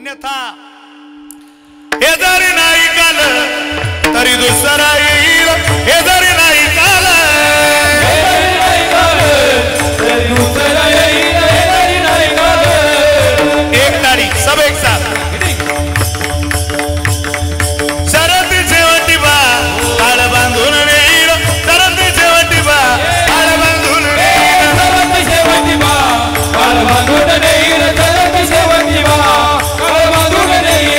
अन्यथा हे जरी नाही काल तरी दुसरा येईल, हे जरी नाही काल तरी दुसरा येईल, हे जरी नाही काल। एक तारीख सब एक साथ शरद शेवटी बा काळ बांधून येईल, शरद शेवटी बा काळ बांधून येईल, शरद शेवटी बा काळ बांधून येईल, शरद शेवटी बा काळ बांधून येईल।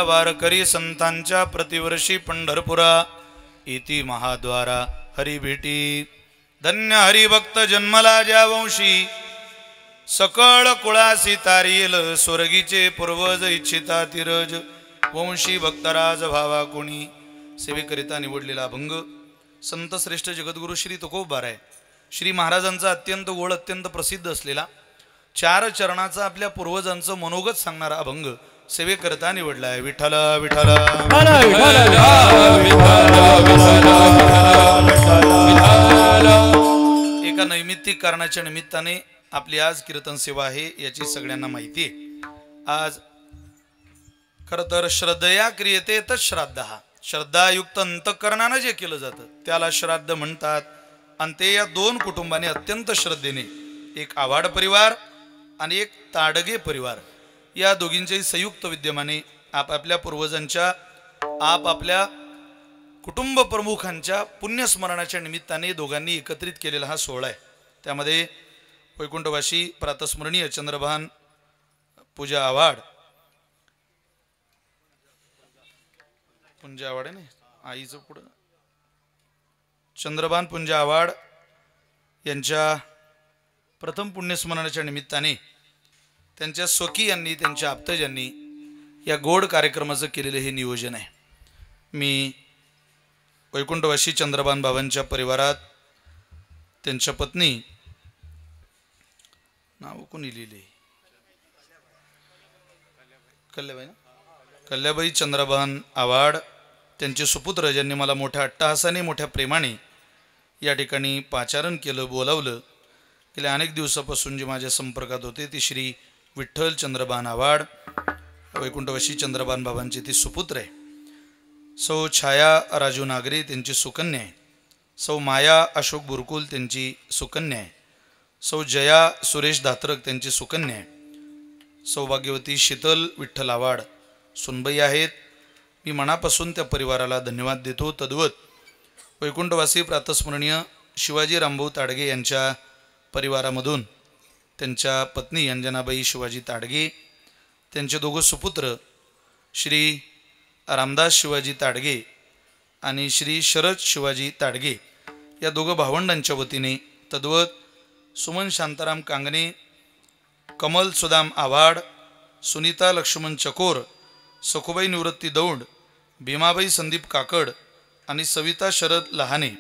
वारकरी संतांच्या प्रतिवर्षी पंढरपुरा इति महाद्वारा हरी भेटी। धन्य हरिभक्त जन्मला ज्या वंशी, सकळ कुळासी तारील स्वर्गीचे पूर्वज इच्छिता तिरज। वंशी भक्तराज भावा कोणी सेवेकरिता निवडलेला अभंग संत श्रेष्ठ जगद्गुरु श्री तुकोबार आहे। श्री महाराजांचा अत्यंत गोड अत्यंत प्रसिद्ध असलेला 4 चरणाचा आपल्या पूर्वजांचं मनोगत सांगणारा अभंग सेवेकरता निवडलाय। विठ्ठल विठ्ठल एका नैमित्तिक कारणाच्या निमित्ताने आपली आज कीर्तन सेवा आहे याची सगळ्यांना माहिती आहे। आज खर तर श्रद्धया क्रियते तर श्राद्ध, श्रद्धायुक्त अंतःकरणाने जे केलं जातं त्याला श्राद्ध म्हणतात। आणि ते या 2 कुटुंबाने अत्यंत श्रद्धेने, एक आव्हाड परिवार आणि एक ताडगे परिवार, या दोघींच्याही संयुक्त विद्यमाने आपापल्या पूर्वजांच्या आपापल्या कुटुंब प्रमुखांच्या पुण्यस्मरणाच्या निमित्ताने दोघांनी एकत्रित केलेला हा सोहळा आहे। त्यामध्ये वैकुंठवासी प्रातस्मरणीय चंद्रभान पूजा आव्हाड, पुंजा आव्हाड आहे ना आईचं पुढं, चंद्रभान पुंजा आव्हाड यांच्या प्रथम पुण्यस्मरणाच्या निमित्ताने त्यांच्या स्वकीयांनी त्यांच्या आप्तजांनी या गोड कार्यक्रमाचं केलेलं हे नियोजन आहे। मी वैकुंठवासी चंद्रभान बाबांच्या परिवारात त्यांच्या पत्नी नाव कोणी लिहिले, कल्याबाई ना, कल्याबाई चंद्रभान आव्हाड त्यांचे सुपुत्र ज्यांनी मला मोठ्या अट्टहासाने मोठ्या प्रेमाने या ठिकाणी पाचारण केलं, बोलावलं। गेल्या अनेक दिवसापासून जे माझ्या संपर्कात होते ते श्री विठ्ठल चंद्रभान आव्हाड वैकुंठवासी चंद्रभान बाबांचे ते सुपुत्र आहे। सौ छाया राजू नागरे त्यांची सुकन्या आहे। सौ माया अशोक बुरकुल त्यांची सुकन्या आहे, सौ जया सुरेश धात्रक त्यांची सुकन्या आहे, सौभाग्यवती शीतल विठ्ठल आवाड सुनबाई आहेत. मी मनापासून त्या परिवाराला धन्यवाद देतो. तद्वत वैकुंठवासी प्रातस्मरणीय शिवाजी रामभाऊ ताडगे यांच्या परिवारामधून त्यांच्या पत्नी अंजनाबाई शिवाजी ताडगे, त्यांचे दोघं सुपुत्र श्री रामदास शिवाजी ताडगे आणि श्री शरद शिवाजी ताडगे या दोघं भावंडांच्या वतीने, तद्वत सुमन शांताराम कांगणे, कमल सुदाम आव्हाड, सुनीता लक्ष्मण चकोर, सखुबाई निवृत्ती दौंड, भीमाबाई संदीप काकड आणि सविता शरद लहाने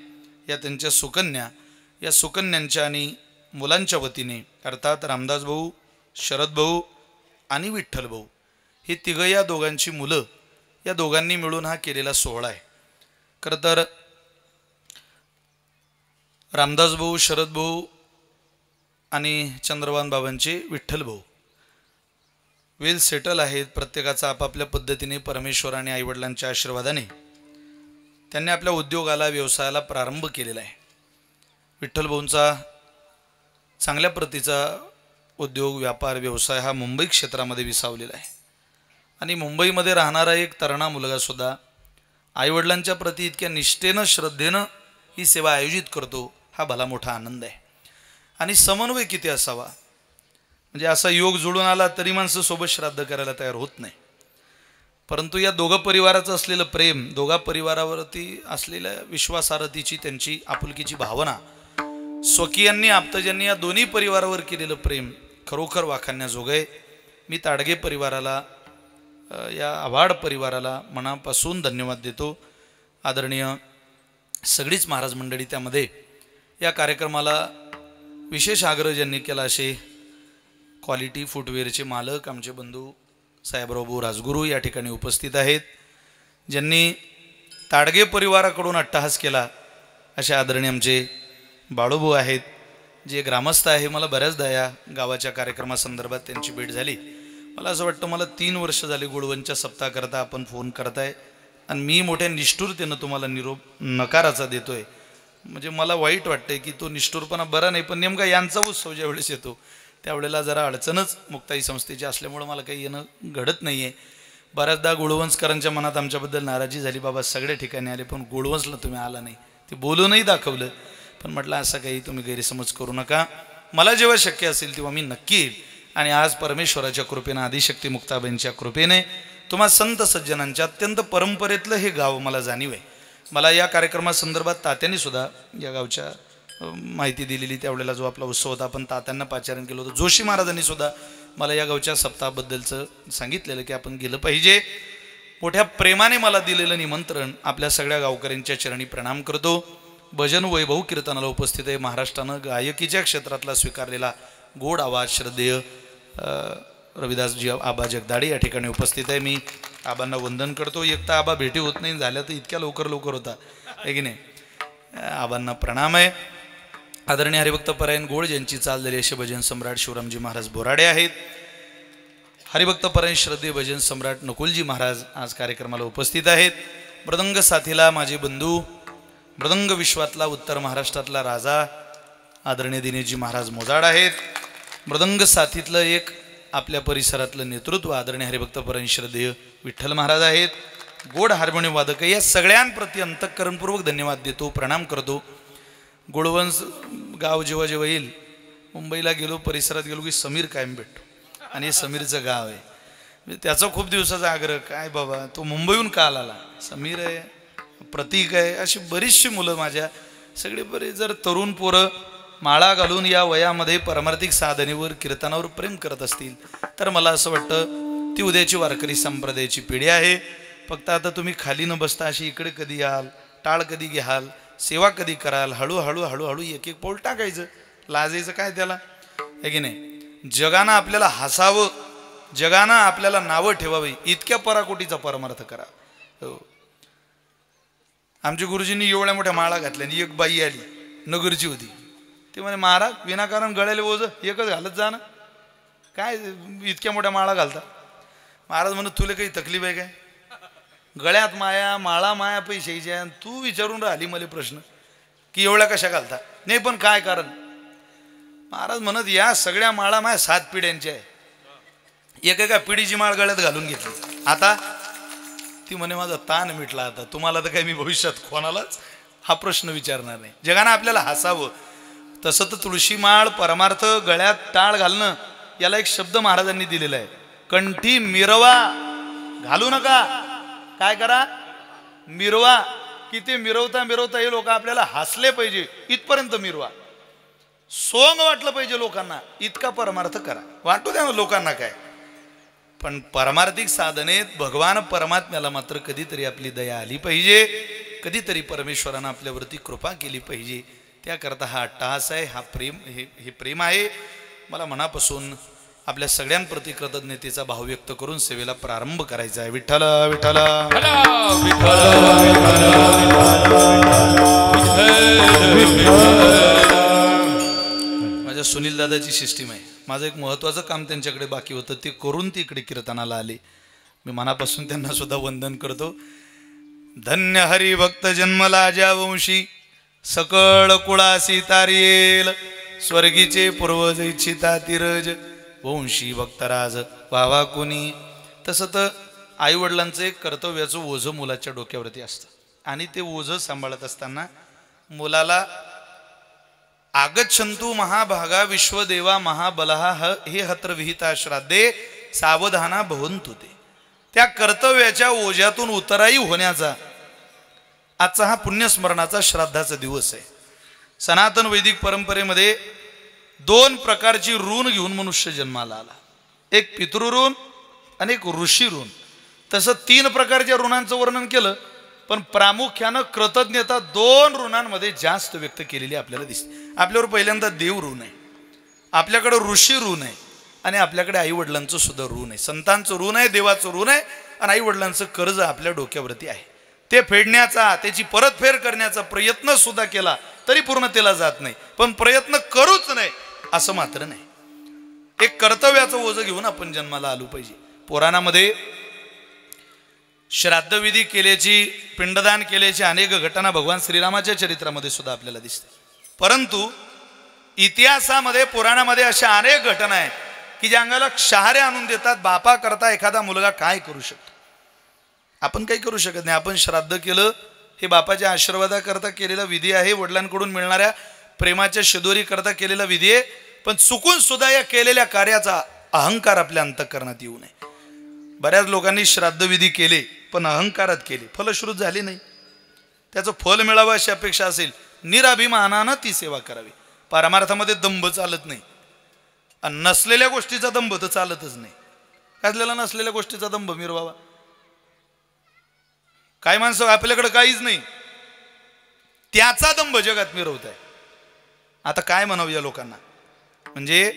या त्यांच्या सुकन्या, या सुकन्यांच्या आणि मुलांच्या वतीने अर्थात रामदास भाऊ, शरद भाऊ आणि विठ्ठल भाऊ ही तिघं या दोघांची मुलं, या दोघांनी मिळून हा केलेला सोहळा आहे. खरं तर रामदास भाऊ, शरद भाऊ आणि चंद्रभान बाबांचे विठ्ठल भाऊ वेल सेटल आहेत. प्रत्येकाचा आपापल्या पद्धतीने परमेश्वर आणि आईवडिलांच्या आशीर्वादाने त्यांनी आपल्या उद्योगाला, व्यवसायाला प्रारंभ केलेला आहे. विठ्ठल भाऊंचा चांगल्या प्रतीचा उद्योग, व्यापार, व्यवसाय हा मुंबई क्षेत्रामध्ये विसावलेला आहे आणि मुंबईमध्ये राहणारा एक तरुणा मुलगासुद्धा आईवडिलांच्या प्रती इतक्या निष्ठेनं, श्रद्धेनं ही सेवा आयोजित करतो, हा भला मोठा आनंद आहे. आणि समन्वय किती असावा, म्हणजे असा योग जुळून आला तरी माणसं सोबत श्राद्ध करायला तयार होत नाही. परंतु या दोघं परिवाराचं असलेलं प्रेम, दोघा परिवारावरती असलेल्या विश्वासार्हतेची, त्यांची आपुलकीची भावना, स्वकीयांनी आप्तजांनी या दोन्ही परिवारावर केलेलं प्रेम खरोखर वाखाणण्याजोगं आहे. मी ताडगे परिवाराला, या आव्हाड परिवाराला मनापासून धन्यवाद देतो. आदरणीय सगळीच महाराज मंडळी त्यामध्ये या कार्यक्रमाला विशेष आग्रह ज्यांनी केला असे क्वालिटी फुटवेअरचे मालक आमचे बंधू साहेबराव राजगुरू या ठिकाणी उपस्थित आहेत. ज्यांनी ताडगे परिवाराकडून अट्टहास केला असे आदरणीय आमचे बाळूभाऊ आहेत, जे ग्रामस्थ आहे. मला बऱ्याचदा या गावाच्या कार्यक्रमासंदर्भात त्यांची भेट झाली. मला असं वाटतं, मला 3 वर्ष झाली गुळवंच्या सप्ताहाकरता आपण फोन करताय आणि मी मोठ्या निष्ठुरतेनं तुम्हाला निरोप नकाराचा देतोय. म्हणजे मला वाईट वाटतंय की तो निष्ठुरपणा बरा नाही, पण नेमका यांचा उत्सव ज्या वेळेस येतो त्यावेळेला जरा अडचणच मुक्ताई संस्थेची असल्यामुळं मला काही येणं घडत नाही आहे. बऱ्याचदा गुळवंशकरांच्या मनात आमच्याबद्दल नाराजी झाली, बाबा सगळ्या ठिकाणी आले पण गुळवंशला तुम्ही आला नाही. ते बोलूनही दाखवलं, पण म्हटलं असं काही तुम्ही गैरसमज करू नका. मला जेव्हा शक्य असेल तेव्हा मी नक्की येईल. आणि आज परमेश्वराच्या कृपेनं, आदिशक्ती मुक्ताबाईंच्या कृपेने, तुम्हा संत सज्जनांच्या अत्यंत परंपरेतलं हे गाव मला जाणीव आहे. मला या कार्यक्रमासंदर्भात तात्यांनी सुद्धा या गावच्या माहिती दिलेली. त्यावेळेला जो आपला उत्सव होता आपण तात्यांना पाचारण केलं होतं. जोशी महाराजांनी सुद्धा मला या गावच्या सप्ताहाबद्दलचं सांगितलेलं की आपण गेलं पाहिजे. मोठ्या प्रेमाने मला दिलेलं निमंत्रण आपल्या सगळ्या गावकऱ्यांच्या चरणी प्रणाम करतो. भजन वैभव कीर्तनाला उपस्थित आहे. महाराष्ट्रानं गायकीच्या क्षेत्रातला स्वीकारलेला गोड आवाज श्रद्धेय रविदासजी आबा जगदाडे या ठिकाणी उपस्थित आहे. मी आबांना वंदन करतो. एक तर आबा भेटी होत नाही, झाल्या तर इतक्या लवकर होता आहे की नाही. आबांना प्रणाम आहे. आदरणीय हरिभक्त परायण गोळ ज्यांची चाल झाली असे भजन सम्राट शिवरामजी महाराज बोराडे आहेत. हरिभक्त परायण श्रद्धेय भजन सम्राट नकुलजी महाराज आज कार्यक्रमाला उपस्थित आहेत. मृदंग साथीला माझे बंधू, मृदंग विश्वातला उत्तर महाराष्ट्रातला राजा आदरणीय दिनेशजी महाराज मोजाड आहेत. मृदंग साथीतलं एक आपल्या परिसरातलं नेतृत्व आदरणीय हरिभक्त परायण श्रद्धेय विठ्ठल महाराज आहेत. गोड हार्मोनियम वादक, या सगळ्यांप्रती अंतःकरणपूर्वक धन्यवाद देतो, प्रणाम करतो. गुळवंश गाव जेव्हा जेव्हा येईल, मुंबईला गेलो, परिसरात गेलो की समीर कायम भेटतो आणि हे समीरचं गाव आहे. त्याचा खूप दिवसाचा आग्रह, काय बाबा तो मुंबईहून का आला, समीर आहे, प्रतीक आहे, अशी बरीचशी मुलं माझ्या सगळे बरे जर तरुण पोरं माळा घालून या वयामध्ये परमार्थिक साधनेवर, कीर्तनावर प्रेम करत असतील तर मला असं वाटतं ती उद्याची वारकरी संप्रदायाची पिढी आहे. फक्त आता तुम्ही खाली न बसता अशी इकडे कधी याल, टाळ कधी घ्याल, सेवा कधी कराल, हळूहळू हळूहळू एक एक पाऊल टाकायचं, लाजायचं काय त्याला, आहे की नाही. जगानं आपल्याला हसावं, जगानं आपल्याला नावं ठेवावी, इतक्या पराकोटीचा परमार्थ करा. हो, आमच्या गुरुजींनी एवढ्या मोठ्या माळा घातल्या आणि एक बाई आली, नगरची होती. ते म्हणे महाराज विनाकारण गळ्याला ओझं एकच घालत जा ना, काय इतक्या मोठ्या माळा घालता. महाराज म्हणत तुला काही तकलीफ आहे काय, गळ्यात माया, माळा माया पैशाच्या, तू विचारून राहिली मला प्रश्न. की एवढ्या कशा घालता? नाही पण काय कारण? महाराज म्हणत या सगळ्या माळा माझ्या 7 पिढ्यांच्या आहे, एकेका पिढीची माळ गळ्यात घालून घेतली. आता ती म्हणे माझा ताण मिटला. आता तुम्हाला तर काही मी भविष्यात कोणालाच हा प्रश्न विचारणार नाही. जगानं आपल्याला हसावं. तसं तर तुळशी माळ परमार्थ गळ्यात टाळ घालणं याला एक शब्द महाराजांनी दिलेला आहे, कंठी मिरवा. घालू नका, काय करा? मिरवा. किती मिरवता मिरवता हे लोक आपल्याला हसले पाहिजे इथपर्यंत मिरवा. सोंग वाटलं पाहिजे लोकांना, इतका परमार्थ करा. वाटू द्या ना लोकांना काय. पण परमार्थिक साधनेत भगवान परमात्म्याला मात्र कधीतरी आपली दया आली पाहिजे, कधीतरी परमेश्वरानं आपल्यावरती कृपा केली पाहिजे. त्याकरता हा अट्टहास आहे, हा प्रेम, हे प्रेम आहे. मला मनापासून आपल्या सगळ्यांप्रती कृतज्ञतेचा भाव व्यक्त करून सेवेला प्रारंभ करायचा आहे. विठ्ठल विठ्ठल माझ्या सुनील दादाची सिस्टीम आहे. माझं एक महत्त्वाचं काम त्यांच्याकडे बाकी होतं, ते करून ती इकडे कीर्तनाला आले. मी मनापासून त्यांना सुद्धा वंदन करतो. धन्य हरिभक्त जन्मला ज्या वंशी, सकळ कुळासी तारियेल, स्वर्गीचे पूर्वज इच्छिता तिरज, वंशी भक्तराज व्हावा कोणी. तसं तर आईवडिलांचं एक कर्तव्याचं ओझं मुलाच्या डोक्यावरती असतं, आणि ते ओझं सांभाळत असताना मुलाला आगच्छन्तु महाभागा विश्वदेवा महाबलहा हे हत्र विहिता श्राद्धे सावधाना भवन्तु ते. त्या कर्तव्याच्या ओझ्यातून उतराई होण्याचा आजचा हा पुण्यस्मरणाचा श्राद्धाचा दिवस आहे. सनातन वैदिक परंपरेमध्ये 2 प्रकारची ऋण घेऊन मनुष्य जन्माला आला, एक पितृऋण आणि एक ऋषी ऋण. तसं 3 प्रकारच्या ऋणांचं वर्णन केलं, पण प्रामुख्यानं कृतज्ञता 2 ऋणांमध्ये जास्त व्यक्त केलेली आपल्याला दिसते. आपल्यावर पहिल्यांदा देव ऋण आहे, आपल्याकडे ऋषी ऋण आहे, आणि आपल्याकडे आईवडिलांचं सुद्धा ऋण आहे. संतांचं ऋण आहे, देवाचं ऋण आहे, आणि आईवडिलांचं कर्ज आपल्या डोक्यावरती आहे. ते फेडण्याचा, त्याची परतफेड करण्याचा प्रयत्न सुद्धा केला तरी पूर्णतेला जात नाही. पण प्रयत्न करूच नाही असं मात्र नाही. एक कर्तव्याचं ओझं घेऊन आपण जन्माला आलो पाहिजे. पुराणामध्ये श्राद्धविधी केल्याची, पिंडदान केल्याची अनेक घटना भगवान श्रीरामाच्या चरित्रामध्ये सुद्धा आपल्याला दिसते. परंतु इतिहासामध्ये, पुराणामध्ये अशा अनेक घटना आहेत की ज्या अंगाला शहारे आणून देतात. बापा करता एखादा मुलगा काय करू शकतो? आपण काही करू शकत नाही. आपण श्राद्ध केलं, हे बापाच्या आशीर्वादाकरता केलेला विधी आहे, वडिलांकडून मिळणाऱ्या प्रेमाच्या शिदोरी करता केलेला विधी आहे. पण चुकून सुद्धा या केलेल्या कार्याचा अहंकार आपल्या अंतःकरणात येऊ नये. बऱ्याच लोकांनी श्राद्धविधी केले पण अहंकारात केले, फलश्रुत झाले नाही. त्याचं फल मिळावं अशी अपेक्षा असेल, निराभिमानानं ती सेवा करावी. परमार्थामध्ये दंभ चालत नाही, आणि नसलेल्या गोष्टीचा दंभ तर चालतच नाही. कसलेला नसलेल्या गोष्टीचा दंभ मिरवावा? काय माणसं आपल्याकडे काहीच नाही, त्याचा दंभ जगात मिरवत आहे. आता काय म्हणावं या लोकांना? म्हणजे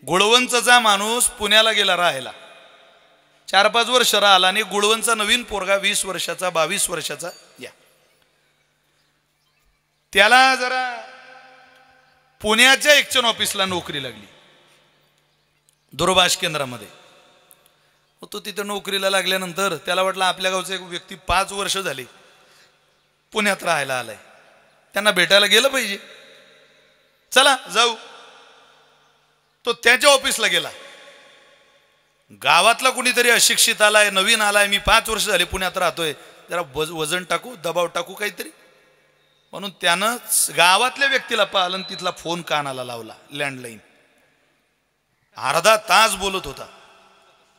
गुळवंचचा माणूस पुण्याला गेला राहायला, 4-5 वर्ष राहिला, आणि गुळवंचा नवीन पोरगा 20 वर्षाचा 22 वर्षाचा या, त्याला जरा पुण्याच्या एक्शन ऑफिसला नोकरी लागली, दूरभाष केंद्रामध्ये. तो तिथे नोकरीला लागल्यानंतर त्याला वाटलं आपल्या गावचा एक व्यक्ती 5 वर्ष झाली पुण्यात राहायला आलाय, त्यांना भेटायला गेलं पाहिजे, चला जाऊ. तो त्याच्या ऑफिसला गेला. गावातला कुणीतरी अशिक्षित आलाय, नवीन आलाय, मी 5 वर्ष झाले पुण्यात राहतोय, जरा वजन टाकू, दबाव टाकू काहीतरी, म्हणून त्यानं गावातल्या व्यक्तीला पाहिलं, तिथला फोन कानाला लावला, लँडलाईन. अर्धा तास बोलत होता.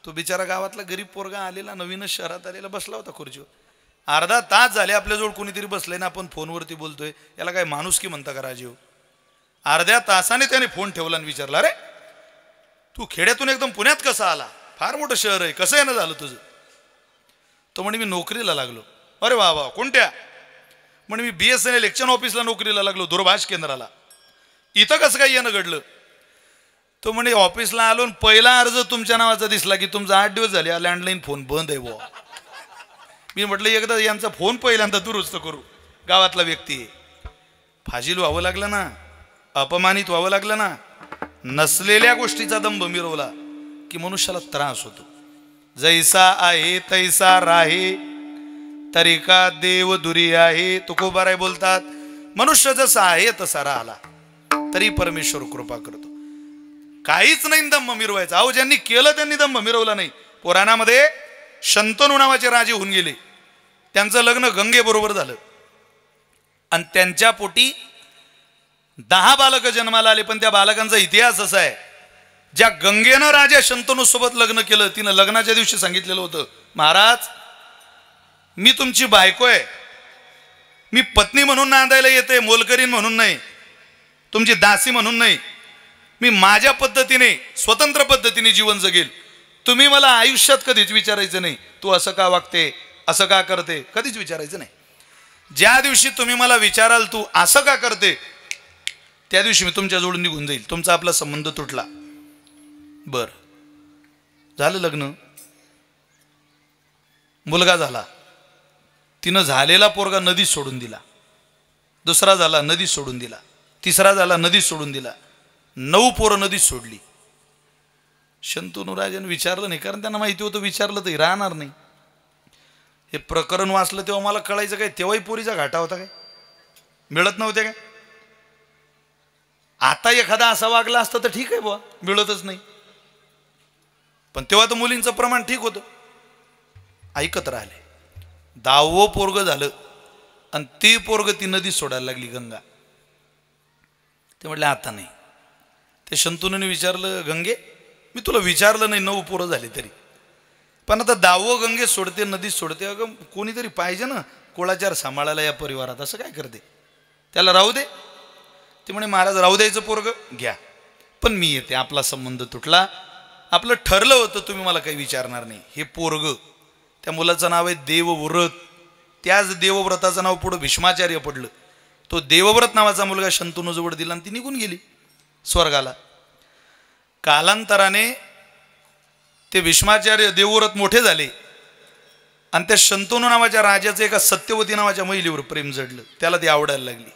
तो बिचारा गावातला गरीब पोरगा आलेला, नवीनच शहरात आलेला, बसला होता खुर्चीवर. अर्धा तास झाले आपल्याजवळ कोणीतरी बसलंय ना, आपण फोनवरती बोलतोय, याला काय माणुसकी म्हणता का राजीव? अर्ध्या तासाने त्याने फोन ठेवला आणि विचारला, अरे तू खेड्यातून एकदम पुण्यात कसा आला? फार मोठं शहर आहे, कसं येणं झालं तुझं? तो म्हणे मी नोकरीला लागलो. अरे वा वा, कोणत्या? म्हणे मी BSNL इलेक्शन ऑफिसला नोकरीला लागलो, दूरभाष केंद्राला. इथं कसं काय येणं घडलं? तो म्हणे ऑफिसला आलो, पहिला अर्ज तुमच्या नावाचा दिसला की तुमचा 8 दिवस झाले लँडलाईन फोन बंद आहे बुवा. मी म्हटलं एकदा यांचा फोन पहिल्यांदा दुरुस्त करू. गावातला व्यक्ती आहे, फाजील व्हावं लागलं ना, अपमानित व्हावं लागलं ना. नसलेल्या गोष्टीचा दंभ मिरवला की मनुष्याला त्रास होतो. जैसा आहे तैसा राहे, तरी का देव दुरी आहे. तुकोबाराय बोलतात, मनुष्य जसा आहे तसा राहिला तरी परमेश्वर कृपा करतो. काहीच नाही दंभ मिरवायचा. अहो ज्यांनी केलं त्यांनी दंभ मिरवला नाही. पुराणामध्ये शंतनू नावाचे राजे होऊन गेले. त्यांचं लग्न गंगेबरोबर झालं आणि त्यांच्या पोटी 10 बालक जन्माला आले. पण त्या बालकांचा इतिहास असा आहे, ज्या गंगेनं राजा शंतनू सोबत लग्न केलं तिनं लग्नाच्या दिवशी सांगितलेलं होतं, महाराज मी तुमची बायको आहे, मी पत्नी म्हणून नांदायला येते, मोलकरीण म्हणून नाही, तुमची दासी म्हणून नाही. मी माझ्या पद्धतीने स्वतंत्र पद्धतीने जीवन जगेल. तुम्ही मला आयुष्यात कधीच विचारायचं नाही तू असं का वागते, असं का करते, कधीच विचारायचं नाही. ज्या दिवशी तुम्ही मला विचाराल तू असं का करते, त्या दिवशी मी तुमच्या जोडून निघून जाईल. तुमचा आपला संबंध तुटला. बर झालं लग्न, मुलगा झाला. तिनं झालेला पोरगा नदीत सोडून दिला. दुसरा झाला नदीत सोडून दिला. तिसरा झाला नदीत सोडून दिला. 9 पोरं नदीत सोडली. शंतनू राजाने विचारलं नाही, कारण त्यांना माहिती होतं विचारलं तरी राहणार नाही. हे प्रकरण वाचलं तेव्हा मला कळायचं काय, तेव्हाही पोरीचा घाटा होता काय, मिळत नव्हते काय. आता एखादा असा वागला असता तर ठीक आहे बुवा, मिळतच नाही. पण तेव्हा तर मुलींचं प्रमाण ठीक होतं. ऐकत राहिले. 10वं पोरग झालं आणि ती पोरग ती नदी सोडायला लागली गंगा. ते म्हटले आता नाही. ते शंतनूने विचारलं, गंगे मी तुला विचारलं नाही 9 पोरं झाली तरी, पण आता 10वं गंगे सोडते नदी सोडते. अगं कोणीतरी पाहिजे ना कुळाचार सांभाळायला या परिवारात. असं काय करते, त्याला राहू दे. ते म्हणे महाराज राहू द्यायचं पोरग घ्या, पण मी येते, आपला संबंध तुटला, आपलं ठरलं होतं, तुम्ही मला काही विचारणार नाही. हे पोरग, त्या मुलाचं नाव आहे देवव्रत. त्याच देवव्रताचं नाव पुढं भीष्माचार्य पडलं. तो देवव्रत नावाचा मुलगा शंतनूजवळ दिला आणि ती निघून गेली स्वर्गाला. कालांतराने ते भीष्माचार्य देवव्रत मोठे झाले आणि त्या शंतनू नावाच्या राजाचं एका सत्यवती नावाच्या महिलेवर प्रेम जडलं. त्याला ती आवडायला लागली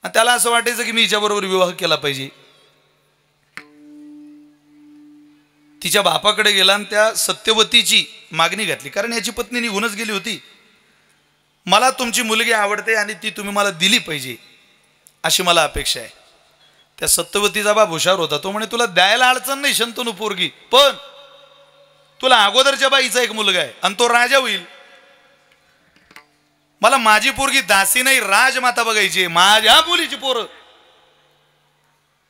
आणि त्याला असं वाटायचं की मी हिच्याबरोबर विवाह केला पाहिजे. तिच्या बापाकडे गेला आणि त्या सत्यवतीची मागणी घातली, कारण याची पत्नी निघूनच गेली होती. मला तुमची मुलगी आवडते आणि ती तुम्ही मला दिली पाहिजे अशी मला अपेक्षा आहे. त्या सत्यवतीचा बाप हुशार होता. तो म्हणे तुला द्यायला अडचण नाही शंतनू पोरगी, पण तुला अगोदरच्या बाईचा एक मुलगा आहे आणि तो राजा होईल. मला माझी पोरगी दासी नाही राजमाता बघायची. माझ्या मुलीची पोरं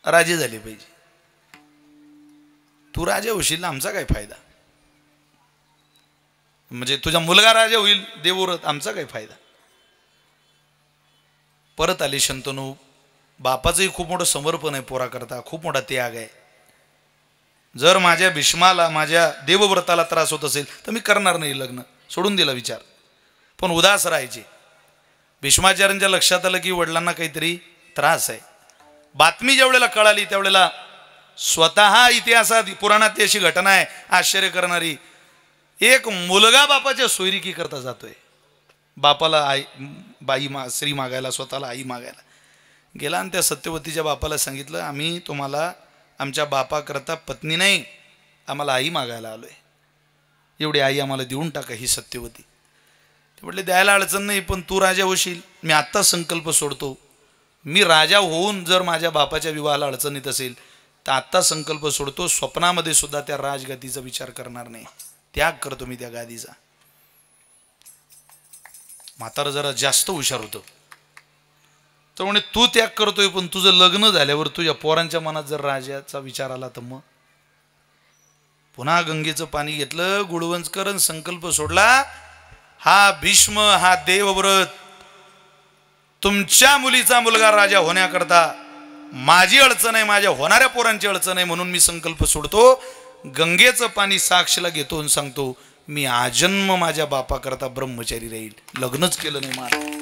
राजे झाली पाहिजे. तू राजा होशील, आमचा काय फायदा, म्हणजे तुझा मुलगा राजा होईल देवव्रत, आमचा काय फायदा. परत आले शंतनू. बापाचंही खूप मोठं समर्पण आहे पोराकरता, खूप मोठा त्याग आहे. जर माझ्या भीष्माला माझ्या देवव्रताला त्रास होत असेल तर मी करणार नाही लग्न, सोडून दिला विचार. पण उदास राहायचे. भीष्माचार्यांच्या लक्षात आलं की वडिलांना काहीतरी त्रास आहे. बातमी ज्यावेळेला कळाली त्यावेळेला स्वतः इतिहासात पुराणात अशी घटना आहे आश्चर्य करणारी. एक मुलगा बापाच्या सोयरिकी करता जातोय. बापाला स्त्री मागायला, स्वतःला आई मागायला गेला आणि त्या सत्यवतीच्या बापाला सांगितलं, आम्ही तुम्हाला आमच्या बापाकरता पत्नी नाही, आम्हाला आई मागायला आलोय, एवढी आई आम्हाला देऊन टाका. ही सत्यवती. ते म्हटले द्यायला अडचण नाही, पण तू राजा होशील. मी आत्ता संकल्प सोडतो, मी राजा होऊन जर माझ्या बापाच्या विवाहाला अडचण येत असेल तर आत्ता संकल्प सोडतो, स्वप्नामध्ये सुद्धा त्या राजगादीचा विचार करणार नाही, त्याग करतो मी त्या गादीचा. म्हातारं जरा जास्त हुशार होतं. तर म्हणे तू त्याग करतोय, पण तुझं लग्न झाल्यावर तुझ्या पोरांच्या मनात जर राजाचा विचार आला तर मग. पुन्हा गंगेचं पाणी घेतलं, गुळवंचकरण संकल्प सोडला. हा भीष्म, हा देवव्रत, तुमच्या मुलीचा मुलगा राजा होण्याकरता माझी अडचण आहे, माझ्या होणाऱ्या पोरांची अडचण आहे, म्हणून मी संकल्प सोडतो, गंगेचं पाणी साक्षीला घेतो आणि सांगतो मी आजन्म माझ्या बापाकरता ब्रह्मचारी राहील. लग्नच केलं नाही मला.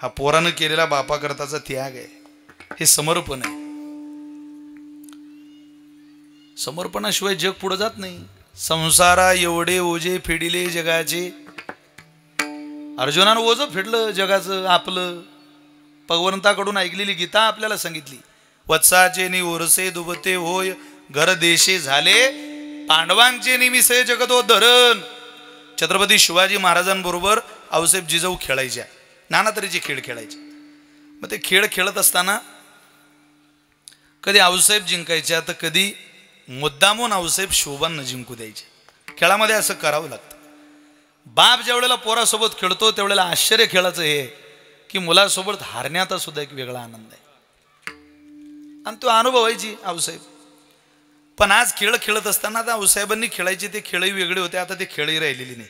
हा पोरानं केलेला बापाकरताचा त्याग आहे, हे समर्पण आहे. समर्पणाशिवाय जग पुढे जात नाही. संसारा एवढे ओझे फेडिले जगाचे. अर्जुनानं ओझं फेडलं जगाचं आपलं. भगवंताकडून ऐकलेली गीता आपल्याला सांगितली, वत्साचे नि ओरसे दुबते होय, घर देशे झाले पांडवांचे निमिसे जगतो धरण. छत्रपती शिवाजी महाराजांबरोबर आऊसाहेब जिजाऊ खेळायच्या, नाना तऱ्हेचे खेळ खेळायचे. मग ते खेळ खेळत असताना कधी आऊसाहेब जिंकायच्या तर कधी मुद्दामून आऊसाहेब शोभांना जिंकू द्यायचे. खेळामध्ये असं करावं लागतं. बाप ज्या वेळेला पोरासोबत खेळतो त्यावेळेला आश्चर्य खेळाचं हे की मुलासोबत हारण्यात सुद्धा एक वेगळा आनंद आहे आणि तो अनुभवायची आऊसाहेब. पण आज खेळ खेळत असताना आता आऊसाहेबांनी खेळायचे ते खेळही वेगळे होते. आता ते खेळही राहिलेली नाही.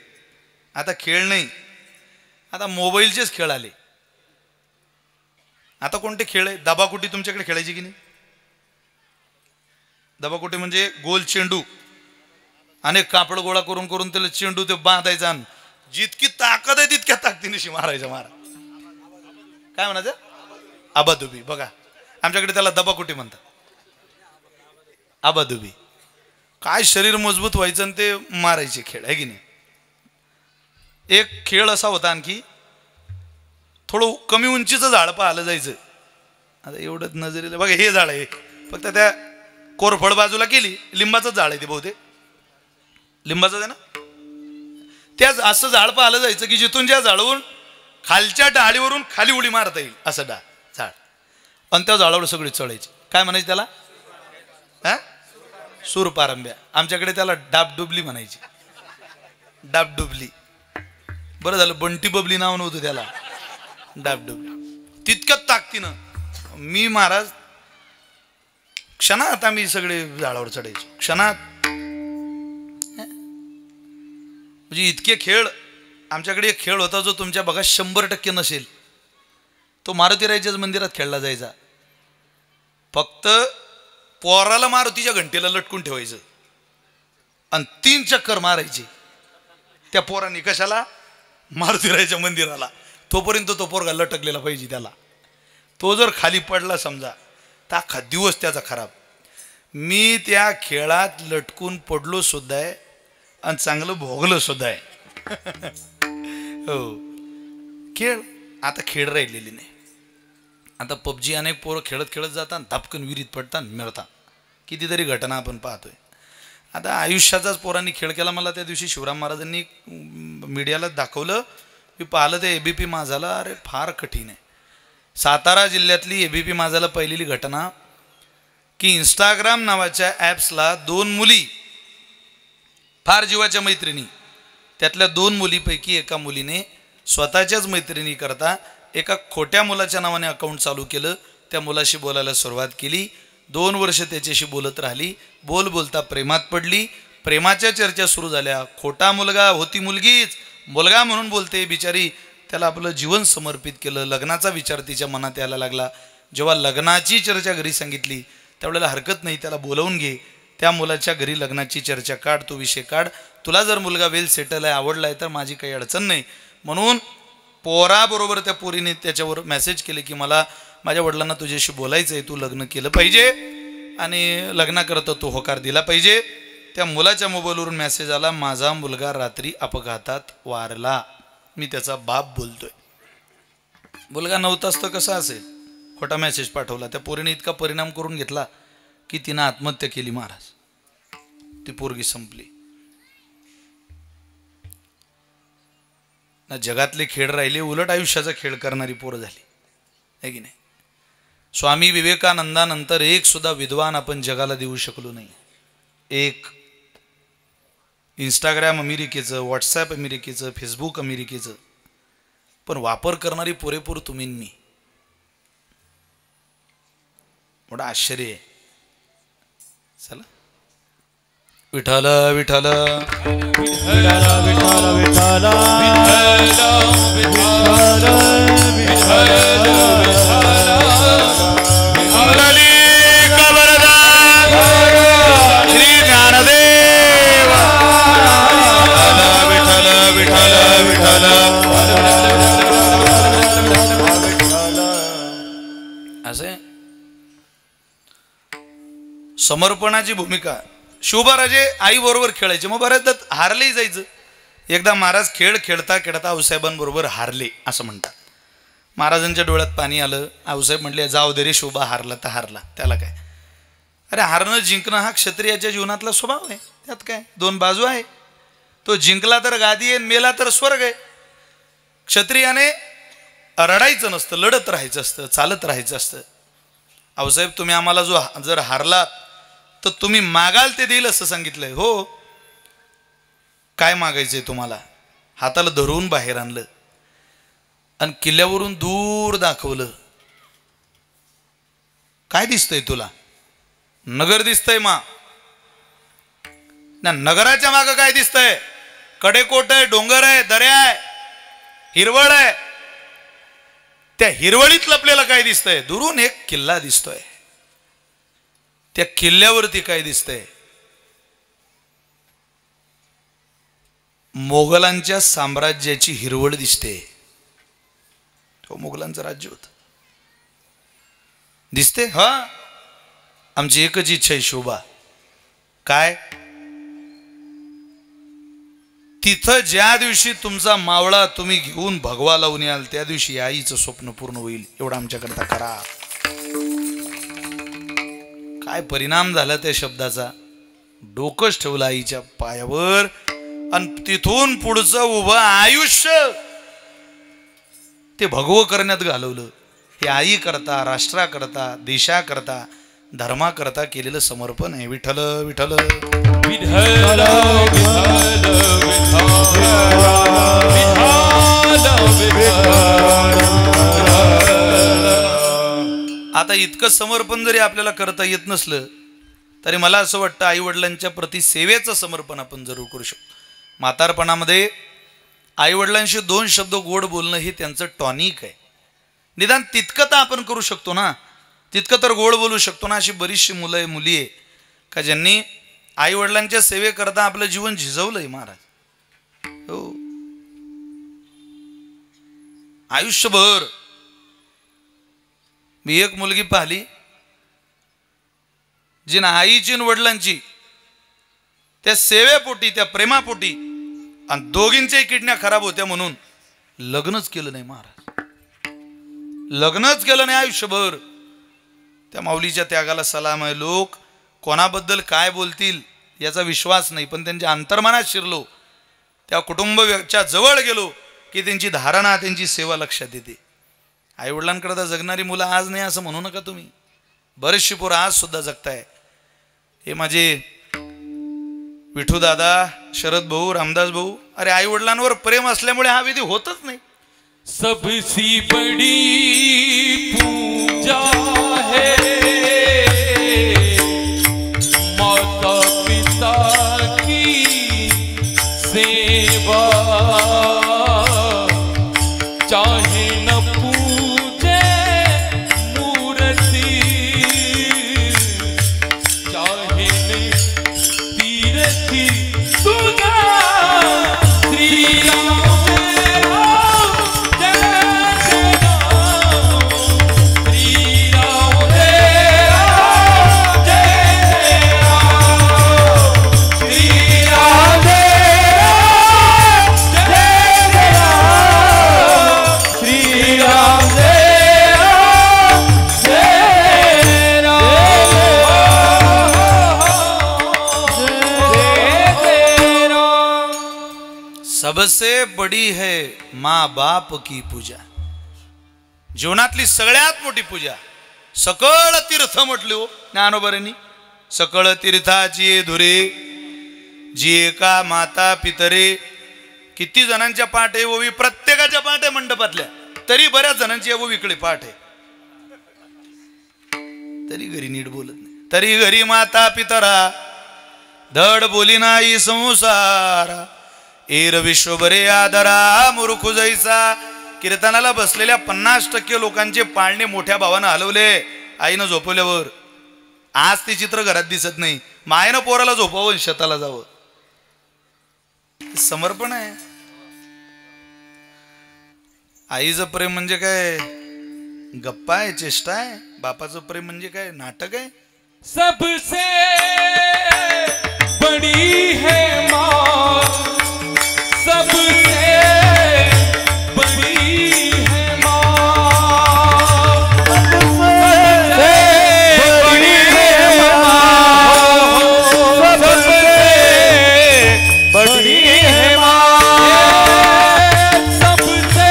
आता खेळ नाही, आता मोबाईलचेच खेळ आले. आता कोणते खेळ आहे? दबाकुटी तुमच्याकडे खेळायची की नाही? दबाकुटी म्हणजे गोल चेंडू आणि कापड गोळा करून करून त्याला चेंडू ते बांधायचा, जितकी ताकद आहे तितक्या ताकदीनिशी मारायचा मारा. काय म्हणायचं? आबाधुबी. बघा आमच्याकडे त्याला दबाकुटी म्हणतात. आबाधुबी. काय शरीर मजबूत व्हायचं आणि ते मारायचे खेळ आहे की नाही. एक खेळ असा होता आणखी, थोडं कमी उंचीचं झाड पाहिलं जायचं. आता एवढंच नजरेला बघा हे झाड आहे, फक्त त्या कोरफड बाजूला केली, लिंबाचं झाड आहे ते बहुतेक, लिंबाचं आहे ना. त्याच असं झाड पाहिलं जायचं की जिथून ज्या झाडावरून खालच्या डाळीवरून खाली उडी मारता येईल असं झाड, आणि त्या झाडावर सगळी चढायची. काय म्हणायचे त्याला? हा, सूरपारंब्या. आमच्याकडे त्याला डाबडुबली म्हणायची. डाबडुबली. बरं झालं बंटी बबली नाव नव्हतं त्याला, डाबडुबली. तितक्यात ताकदीनं मी महाराज क्षणात आम्ही सगळे झाडावर चढायचो. क्षणात. म्हणजे इतके खेळ. आमच्याकडे एक खेळ होता जो तुमच्या बघा 100% नसेल. तो मारुतीरायाच्याच मंदिरात खेळला जायचा. फक्त पोराला मारुतीच्या घंटेला लटकून ठेवायचं आणि 3 चक्कर मारायचे त्या पोरांनी. कशाला? मारुतीरायाच्या मंदिराला. तोपर्यंत तो पोरगा लटकलेला पाहिजे त्याला. तो जर खाली पडला समजा तर अख्खा दिवस त्याचा खराब. मी त्या खेळात लटकून पडलो सुद्धा आहे आणि चांगलं भोगलं सुद्धा आहे. हो, खेळ. आता खेळ राहिलेली नाही. आता पबजी अनेक पोरं खेळत खेळत जातात, धपकन विहिरीत पडतात, मिळतात. कितीतरी घटना आपण पाहतोय. आता आयुष्याचाच पोरांनी खेळ केला. मला त्या दिवशी शिवराम महाराजांनी मीडियाला दाखवलं, मी पाहिलं ते ABP माझाला. अरे फार कठीण आहे. सातारा जिल्ह्यातली ABP माझाला पहिलेली घटना की इंस्टाग्राम नावाच्या ॲप्सला 2 मुली, फार जीवाच्या मैत्रिणी, त्यातल्या 2 मुलीपैकी एका मुलीने स्वतःच्याच मैत्रिणी करता एका खोट्या मुलाच्या नावाने अकाउंट चालू केलं. त्या मुलाशी बोलायला सुरुवात केली. 2 वर्ष त्याच्याशी बोलत राहिली. बोलता प्रेमात पडली. प्रेमाच्या चर्चा सुरू झाल्या. खोटा मुलगा, होती मुलगीच, मुलगा म्हणून बोलते बिचारी. त्याला आपलं जीवन समर्पित केलं. लग्नाचा विचार तिच्या मनात यायला लागला. जेव्हा लग्नाची चर्चा घरी सांगितली त्यावेळेला हरकत नाही, त्याला बोलवून घे, त्या मुलाच्या घरी लग्नाची चर्चा काढ, तो विषय काढ. तुला जर मुलगा वेल सेटल आहे, आवडला आहे तर माझी काही अडचण नाही. म्हणून पोराबरोबर त्या पोरीने त्याच्यावर मेसेज केले की मला माझ्या वडिलांना तुझ्याशी बोलायचं आहे, तू लग्न केलं पाहिजे आणि लग्नाकरता तू होकार दिला पाहिजे. त्या मुलाच्या मोबाईलवरून मेसेज आला, माझा मुलगा रात्री अपघातात वारला, मी त्याचा बाप बोलतोय. मुलगा नव्हताच तर कसा असेल? खोटा मेसेज पाठवला. त्या पोरीने इतका परिणाम करून घेतला की तिनं आत्महत्या केली. महाराज, ती पोरगी संपली ना. जगातले खेळ राहिले, उलट आयुष्याचा खेळ करणारी पोरं झाली आहे की नाही. स्वामी विवेकानंदानंतर एक सुद्धा विद्वान आपण जगाला देऊ शकलो नाही. एक इंस्टाग्राम अमेरिकेचं, व्हॉट्सॲप अमेरिकेचं, फेसबुक अमेरिकेचं, पण वापर करणारी पुरेपूर तुम्ही मी. मोठं आश्चर्य आहे. चला, विठ्ठल विठ्ठल श्री ज्ञानदेव विठ्ठल विठ्ठल विठ्ठल. असे समर्पणाची भूमिका. शिवबाराजे आई बरोबर खेळायचे. मग बऱ्याचदा हारलेही जायचं. एकदा महाराज खेळ खेळता खेळता आऊसाहेबांबरोबर हारले असं म्हणतात. महाराजांच्या डोळ्यात पाणी आलं. आऊसाहेब म्हटले, जाऊ दे रे शिवबा, हारला तर हारला, त्याला काय. अरे हारणं जिंकणं हा क्षत्रियाच्या जीवनातला स्वभाव आहे. त्यात काय, 2 बाजू आहे. तो जिंकला तर गादी आहे, मेला तर स्वर्ग आहे. क्षत्रियाने रडायचं नसतं, लढत राहायचं असतं, चालत राहायचं असतं. आऊसाहेब तुम्ही आम्हाला जर हारलात तर तुम्ही मागाल ते देईल असं सांगितलंय. हो, काय मागायचंय तुम्हाला? हाताला धरून बाहेर आणलं आणि किल्ल्यावरून दूर दाखवलं. काय दिसतंय तुला? नगर दिसतंय मा. ना नगराच्या मागं काय दिसतंय? कडेकोट आहे, डोंगर आहे, दर्या आहे, हिरवळ आहे. त्या हिरवळीत लपलेलं काय दिसतंय? दुरून एक किल्ला दिसतोय. त्या किल्ल्यावरती काय दिसतंय? मोगलांच्या साम्राज्याची हिरवळ दिसते. हो, मोगलांचं राज्य होत दिसते. हा, आमची एकच इच्छा आहे शोभा. काय? तिथं ज्या दिवशी तुमचा मावळा तुम्ही घेऊन भगवा लावून याल त्या दिवशी आईचं स्वप्न पूर्ण होईल, एवढं आमच्याकरता करा. काय परिणाम झाला त्या शब्दाचा? डोकंच ठेवलं आईच्या पायावर आणि तिथून पुढचं उभं आयुष्य ते भगवं करण्यात घालवलं. हे आई करता, राष्ट्रा करता, देशा करता, धर्मा करता केलेलं समर्पण आहे. विठ्ठल विठ्ठल विठ्ठल. आता इतकं समर्पण जरी आपल्याला करता येत नसलं तरी मला असं वाटतं आई वडिलांच्या प्रति सेवेचं समर्पण आपण जरूर करू शकतो. म्हातारपणामध्ये आई वडिलांशी 2 शब्द गोड बोलणं हे त्यांचं टॉनिक आहे. निदान तितकं तर आपण करू शकतो ना, तितकं तर गोड बोलू शकतो ना. अशी बरीचशी मुलं आहे, मुली आहे का ज्यांनी आई वडिलांच्या सेवेकरता आपलं जीवन झिजवलंय महाराज. हो, आयुष्यभर. मी एक मुलगी पाहिली जिनं आईची आणि वडिलांची त्या सेवेपोटी, त्या प्रेमापोटी, आणि दोघींच्याही किडन्या खराब होत्या म्हणून लग्नच केलं नाही महाराज. लग्नच केलं नाही आयुष्यभर. त्या माऊलीच्या त्यागाला सलाम आहे. लोक कोणाबद्दल काय बोलतील याचा विश्वास नाही, पण त्यांच्या अंतर्मनात शिरलो, त्या कुटुंबाच्या जवळ गेलो की त्यांची धारणा, त्यांची सेवा लक्षात येते. आई वडिलांकरता जगणारी मुलं आज नाही असं म्हणू नका तुम्ही. बरेचशी पोरं आज सुद्धा जगताय. हे माझे विठू दादा, शरद भाऊ, रामदास भाऊ, अरे आई वडिलांवर प्रेम असल्यामुळे हा विधी होतच नाही. सबसी बड़ी पूजा है माता पिता की सेवा, चाहे न पूजे मूर्ति, चाहे न तीर्थी तुझा श्री सबसे बड़ी है माँ बाप की पूजा. जीवनातली सगळ्यात मोठी पूजा. सकळ तीर्थ म्हटले हो ज्ञानोबरांनी. सकळ तीर्थाची धुरे जी एका माता पितरे. किती जणांच्या पाठ आहे ओवी? प्रत्येकाच्या पाठ आहे मंडपातल्या. तरी बऱ्याच जणांची ओवी इकडे पाठ आहे, तरी घरी नीट बोलत नाही. तरी घरी माता पितरा धड बोली नाही संसार. एर विश्वभरे आदरा मूर्खु जैसा. कीर्तनाला बसलेल्या 50% लोकांचे पाळणे मोठ्या भावानं हलवले आईनं झोपवल्यावर. आज ते चित्र घरात दिसत नाही. मायनं पोराला झोपावं, शेताला जावं. समर्पण आहे. आईचं प्रेम म्हणजे काय गप्पा आहे, चेष्टा आहे? बापाचं प्रेम म्हणजे काय नाटक आहे? सबसे बड़ी है माँ, सबसे बड़ी है माँ, सबसे बड़ी है माँ, सबसे बड़ी है माँ, सबसे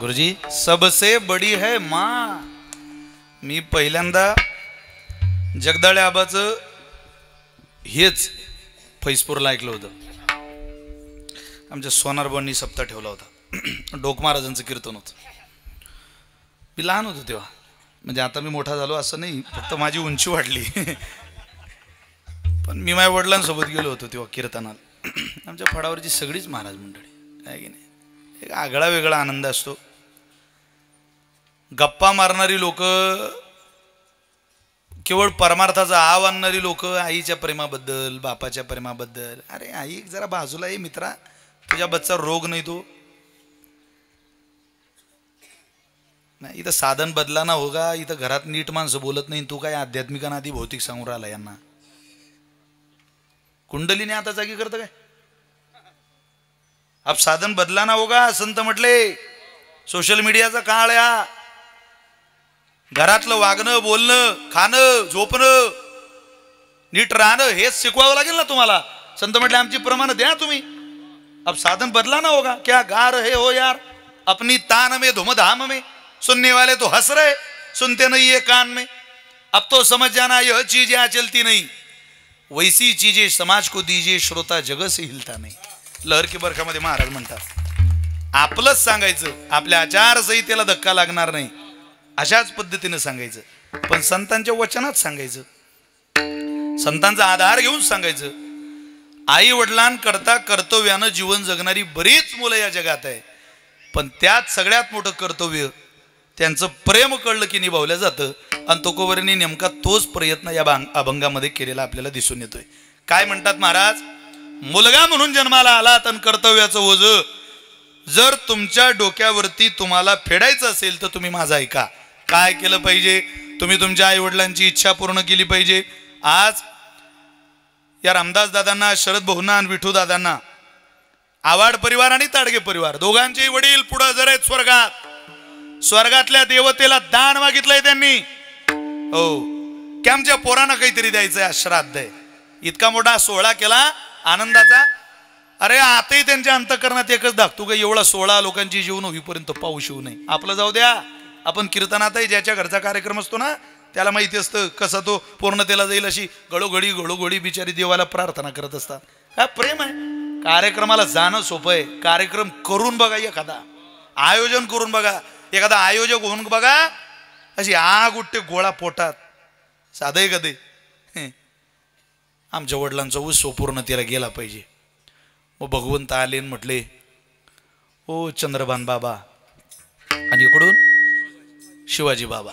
गुरुजी सबसे बडी है माँ. मी पहिल्यांदा जगदाळे आबाचं हेच फैसपूरला ऐकलं होतं. आमच्या सोनारबांनी सप्ताह ठेवला होता. डोक महाराजांचं कीर्तन होतं. मी लहान होतो तेव्हा, म्हणजे आता मी मोठा झालो असं नाही, फक्त माझी उंची वाढली. पण मी माझ्या वडिलांसोबत गेलो होतो तेव्हा कीर्तनाला. आमच्या फडावरची सगळीच महाराज मंडळी आहे की नाही. एक आगळा वेगळा आनंद असतो. गप्पा मारणारी लोक, केवळ परमार्थाचा आव आणणारी लोक, आईच्या प्रेमाबद्दल, बापाच्या प्रेमाबद्दल. अरे आई जरा बाजूला ये मित्रा, तुझ्या बच्चा रोग नाही तो. नाही, इथं साधन बदला ना होगा. इथं घरात नीट माणसं बोलत नाही, तू काय आध्यात्मिका नादी भौतिक सांगून राहिला यांना. कुंडलीने आता जागी करतं काय. अब साधन बदला ना होगा, संत म्हटले. सोशल मीडियाचा काळ या. घरातलं वागणं, बोलणं, खाणं, झोपणं, नीट राहणं हेच शिकवावं लागेल ना तुम्हाला. संत म्हटले आमची प्रमाण द्या तुम्ही. अब साधन बदला ना होगा. क्या गा रहे हो यार अपनी तान में धूमधाम में, सुनने वाले तो हंस रहे, सुनते नहीं ये कान में. अब तो समझ जाना यह चीज यहाँ चलती नहीं, वैसी चीजें समाज को दीजिए, श्रोता जग से हिलता नहीं. लहर की बरखामध्ये महाराज म्हणतात आपलंच सांगायचं, आपल्या आचारसंहितेला धक्का लागणार नाही अशाच पद्धतीने सांगायचं. पण संतांच्या वचनात सांगायचं, संतांचा आधार घेऊन सांगायचं. आई वडिलांकरता कर्तव्यानं जीवन जगणारी बरीच मुलं या जगात आहे. पण त्यात सगळ्यात मोठं कर्तव्य त्यांचं प्रेम कळलं की निभावलं जातं. आणि तुकोबरांनी नेमका तोच प्रयत्न या अभंगामध्ये केलेला आपल्याला दिसून येतोय. काय म्हणतात महाराज, मुलगा म्हणून जन्माला आला तर कर्तव्याचं ओझ जर तुमच्या डोक्यावरती तुम्हाला फेडायचं असेल तर तुम्ही माझं ऐका. काय केलं पाहिजे, तुम्ही तुमच्या आई वडिलांची इच्छा पूर्ण केली पाहिजे. आज या रामदास दादांना, शरद भाऊंना आणि विठू दादांना, आवाड परिवार आणि ताडगे परिवार दोघांचे वडील पुढे जर आहेत स्वर्गात. स्वर्गातल्या देवतेला दान मागितलंय त्यांनी. हो, की आमच्या पोरांना काहीतरी द्यायचंय, श्राद्ध आहे. इतका मोठा सोहळा केला आनंदाचा. अरे आताही त्यांच्या अंतःकरणात एकच दाखतो का एवढा 16 लोकांची जीवन होईपर्यंत पाऊस येऊ नये. आपलं जाऊ द्या, आपण कीर्तनातही ज्याच्या घरचा कार्यक्रम असतो ना त्याला माहिती असतं कसा तो पूर्णतेला जाईल. अशी गळोगळी बिचारी देवाला प्रार्थना करत असतात. काय प्रेम आहे. कार्यक्रमाला जाणं सोपं आहे, कार्यक्रम करून बघा. एखादा आयोजन करून बघा, एखादा आयोजक होऊन बघा. अशी आग उठते गोळा पोटात. साधं आहे का ते. आमच्या वडिलांचा उत्सव पूर्णतेला गेला पाहिजे. मग भगवंत आले म्हटले ओ चंद्रभान बाबा, आणि इकडून शिवाजी बाबा,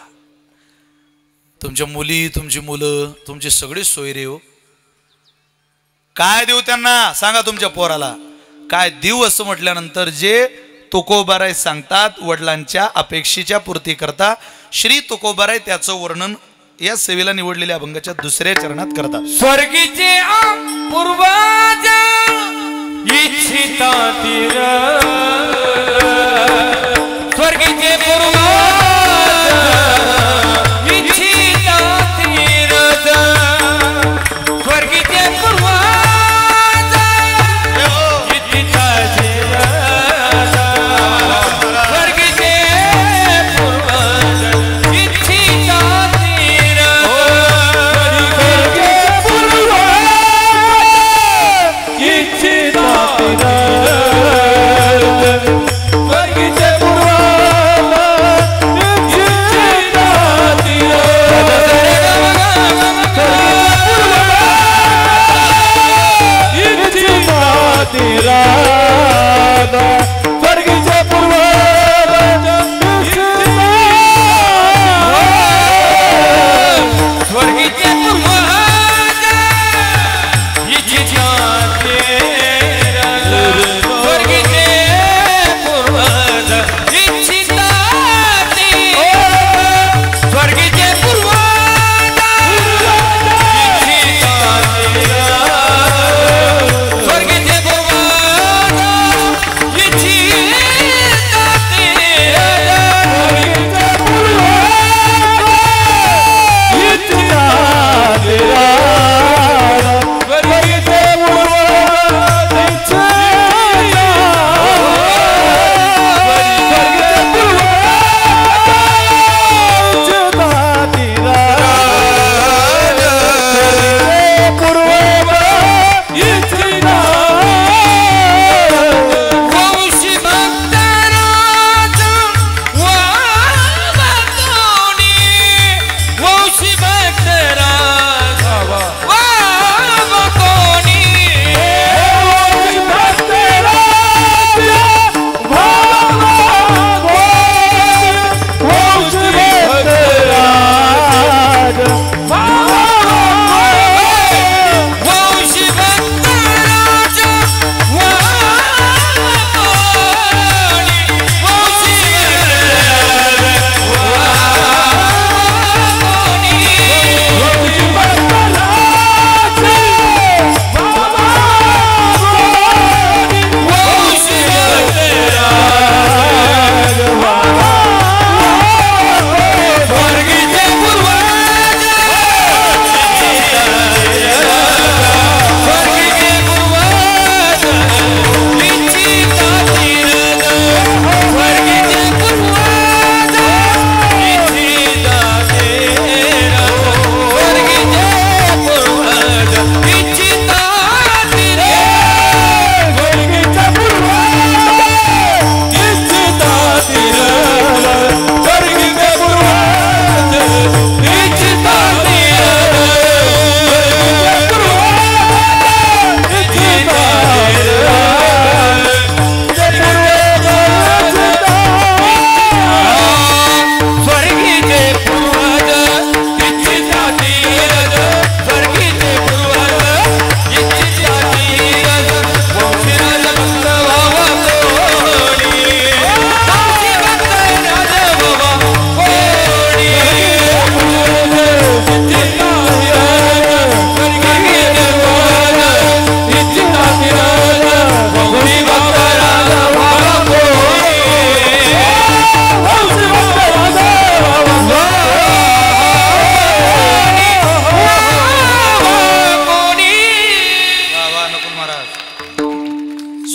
तुमच्या मुली, तुमची मुलं, तुमचे सगळे सोयरे हो. काय देऊ त्यांना सांगा तुमच्या पोराला. काय देऊ असं म्हटल्यानंतर जे तुकोबाराय सांगतात, वडिलांच्या अपेक्षेच्या पूर्ती करता श्री तुकोबाराय त्याचं वर्णन या सेवेला निवडलेल्या अभंगाच्या दुसऱ्या चरणात करतात. स्वर्गीचे पूर्वज इच्छिता तीर, स्वर्गीचे पूर्वज इच्छिता तीरथ, स्वर्गीचे पूर्वज इच्छिता तीरथ, स्वर्गीचे पूर्वज इच्छिता तीरथ, स्वर्गीचे पूर्वज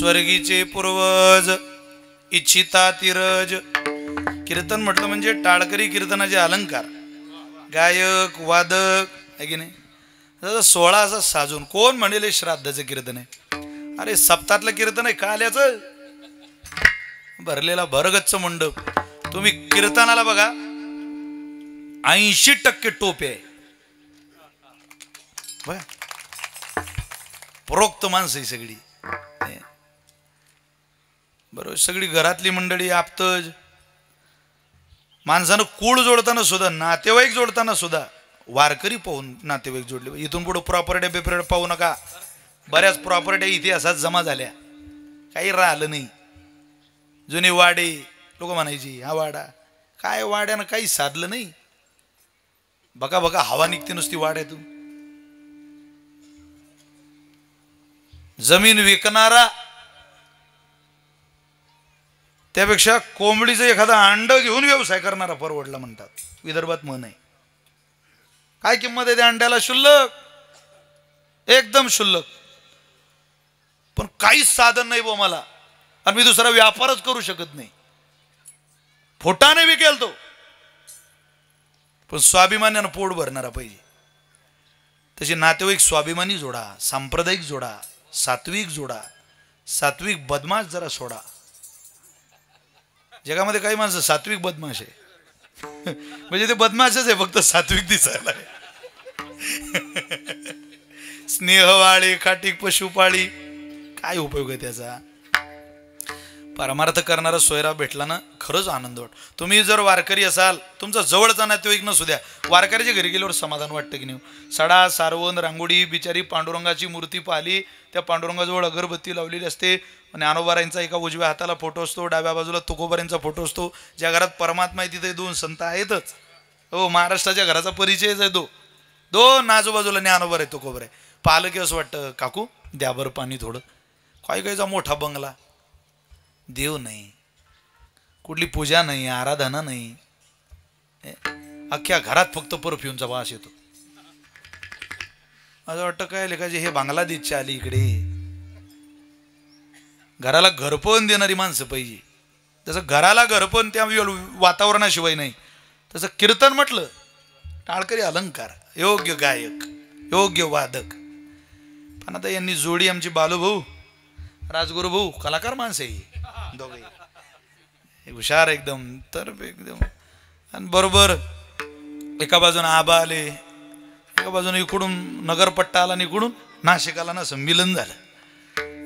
स्वर्गीचे पूर्वज इच्छिता तिरज. कीर्तन म्हटलं म्हणजे टाळकरी कीर्तनाचे अलंकार, गायक वादक आहे की नाही. 16 असं साजून कोण म्हणेल श्राद्धाचं कीर्तन आहे. अरे सप्तातलं कीर्तन आहे काल्याचं, भरलेला भरगच्च मंडप. तुम्ही कीर्तनाला बघा 80% टोपे आहे बघा, प्रोक्त माणसं ही सगळी बरोबर. सगळी घरातली मंडळी आपतज. माणसानं कूळ जोडताना सुद्धा, नातेवाईक जोडताना सुद्धा वारकरी पाहून नातेवाईक जोडले. इथून पुढे प्रॉपर्ट्या बिपर्ट्या पाहू नका. बऱ्याच प्रॉपर्ट्या इतिहासात जमा झाल्या, काही राहिलं नाही. जुने वाडे लोक म्हणायची हा वाडा काय, वाड्यानं काही साधलं नाही. बघा बघा हवा निघते नुसती वाड्यातून. जमीन विकणारा त्यापेक्षा कोंबडीचं एखादा अंड घेऊन व्यवसाय करणारा परवडला म्हणतात. विदर्भात म्हण आहे. काय किंमत आहे त्या अंड्याला? शुल्लक, एकदम शुल्लक. पण काहीच साधन नाही बो मला, आणि मी दुसरा व्यापारच करू शकत नाही. फोटाने विकेल तो, पण स्वाभिमानानं पोट भरणारा पाहिजे. तशी नातेवाईक स्वाभिमानी जोडा, सांप्रदायिक जोडा, सात्विक जोडा. सात्विक बदमाश जरा सोडा. जगामध्ये काही माणसं सात्विक बदमाश आहे म्हणजे ते बदमाशच आहे, फक्त सात्विक दिसायला. स्नेहवाळी खाटीक पशुपाळी, काय उपयोग आहे त्याचा? परमार्थ करणारा सोयरा भेटला ना, खरंच आनंद वाटतो. तुम्ही जर वारकरी असाल, तुमचा जवळचा नातेवाईक नसू द्या, वारकऱ्याच्या घरी गेल्यावर समाधान वाटतं की नाही. सडा सारवण रांगोळी, बिचारी पांडुरंगाची मूर्ती पाहिली, त्या पांडुरंगाजवळ अगरबत्ती लावलेली असते. ज्ञानोबारांचा एका उजव्या हाताला फोटो असतो, डाव्या बाजूला तुकोबारांचा फोटो असतो. ज्या घरात परमात्मा आहे तिथे 2 संत आहेतच. हो, महाराष्ट्राच्या घराचा परिचयच आहे तो. 2 आजूबाजूला ज्ञानोबार आहे, तुकोबर आहे. पाहिलं की असं वाटतं काकू द्या बरं पाणी थोडं. काय कायचा मोठा बंगला, देव नाही, कुठली पूजा नाही, आराधना नाही, अख्ख्या घरात फक्त परफ्यूमचा वास येतो. असं वाटतं काय लेखाचे हे बांगलादेशच्या आली इकडे. घराला घरपण देणारी माणसं पाहिजे. जसं घराला घरपण त्या वातावरणाशिवाय नाही, तसं कीर्तन म्हटलं टाळकरी अलंकार, योग्य गायक, योग्य वादक. पण आता यांनी जोडी आमची बालूभाऊ राजगुरू भाऊ कलाकार माणसं आहे दोघे, हुशार एकदम, तर एकदम. आणि बरोबर एका बाजूने आबा आले, एका बाजूने इकडून नगरपट्टा आला आणि इकडून नाशिकाला ना संमिलन झालं.